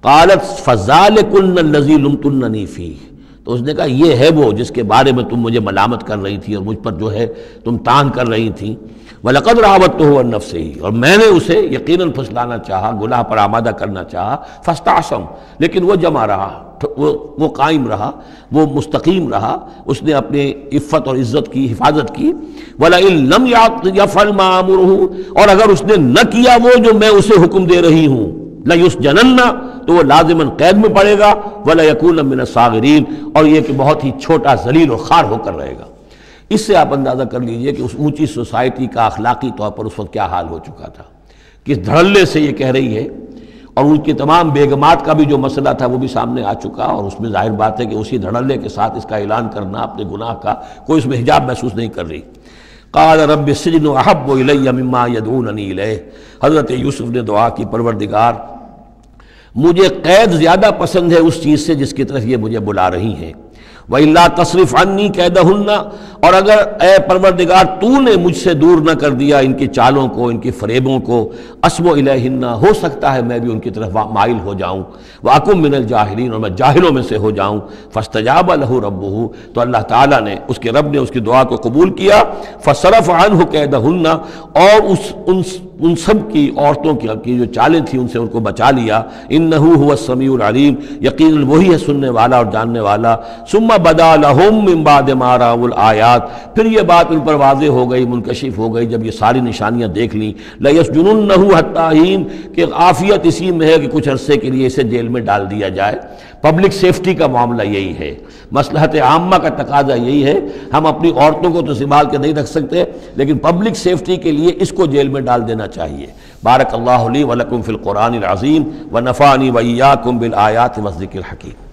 S2: قالت فَذَلِكُنَّ الَّذِي لُمْتُنَّنِي فِيهِ، تو اس نے کہا یہ ہے وہ جس کے بارے میں تم مجھے ملامت کر رہی تھی اور مجھ پر جو ہے تم تان کر رہی تھی۔ وَلَقَدْ رَاوَدتُّهُ عَن نَفْسِهِ، اور میں نے اسے یقیناً پھسلانا چاہا، گناہ پر آمادہ کرنا چاہا، فاستعصم، لیکن وہ جمع رہا، وہ قائم رہا، وہ مستقیم رہا، اس نے اپنی عفت اور عزت کی حفاظت کی۔ وَلَئِن لَمْ يَفْعَلْ مَا آمُرُهُ، اور اگر اس نے نہ کیا وہ جو میں اسے حکم دے رہی ہوں، لَيُسْجَنَنَّ، تو وہ لازماً قید میں پڑے گا، وَلَيَكُونَ مِنَ الصَّاغِرِينَ، اور یہ کہ بہت ہی چھوٹا ذلیل اور خوار ہو کر رہے گا۔ اس سے آپ اندازہ کر لیجئے کہ اس اونچی سوسائٹی کا اخلاقی طور پر اس وقت کیا حال ہو چکا تھا، کس دھڑلے سے یہ کہہ رہی ہے، اور ان کی تمام بیگمات کا بھی جو مسئلہ تھا وہ بھی سامنے آ چکا، اور اس میں ظاہر بات ہے کہ اسی دھڑلے کے ساتھ اس کا اعلان کرنا اپنے گناہ کا، کوئی اس میں حجاب محسوس نہیں کر رہی۔ قال رب السجن احب الی مما یدعوننی الیہ، حضرت یوسف نے دعا کی پروردگار مجھے قید زیادہ پسند ہے اس چیز سے جس کی طرف یہ مجھے بلا رہی ہیں۔ وَإِلَّا تَصْرِفْ عَنِّي كَيْدَهُنَّ، اور اگر اے پروردگار تو نے مجھ سے دور نہ کر دیا ان کی چالوں کو، ان کی فریبوں کو، أَصْبُ إِلَيْهِنَّ، ہو سکتا ہے میں بھی ان کی طرف مائل ہو جاؤں، وَأَكُن مِّنَ الْجَاهِلِينَ، اور میں جاہلوں میں سے ہو جاؤں۔ فَاسْتَجَابَ لَهُ رَبُّهُ، تو اللہ تعالیٰ نے، اس کے رب نے اس کی دعا کو قبول کیا۔ فَصَرَفَ عَنْهُ كَيْدَهُنَّ، اور ان سب کی عورتوں کی جو چالیں تھیں ان سے ان کو بچا لیا۔ انہ هو السمیع العلیم، یقیناً وہی ہے سننے والا اور جاننے والا۔ ثم بدا لهم من بعد ما رأوا الآیات، پھر یہ بات ان پر واضح ہو گئی، منکشف ہو گئی جب یہ ساری نشانیاں دیکھ لیں۔ لَيَسْجُنُنَّهُ حَتَّىٰ حِينٍ، کہ عافیت اسی میں ہے کہ کچھ عرصے کے لیے اسے جیل میں ڈال دیا جائے۔ پبلک سیفٹی کا معاملہ یہی ہے، مصلحت عامہ کا تقاضا یہی ہے۔ ہم اپنی عورتوں کو تو سنبھال کے نہیں رکھ سکتے، لیکن پبلک سیفٹی کے لیے اس کو جیل میں ڈال دینا چاہیے۔ بارک اللہ لی ولکم فی القرآن العظیم ونفعنی وإیاکم بالآیات والذکر الحکیم۔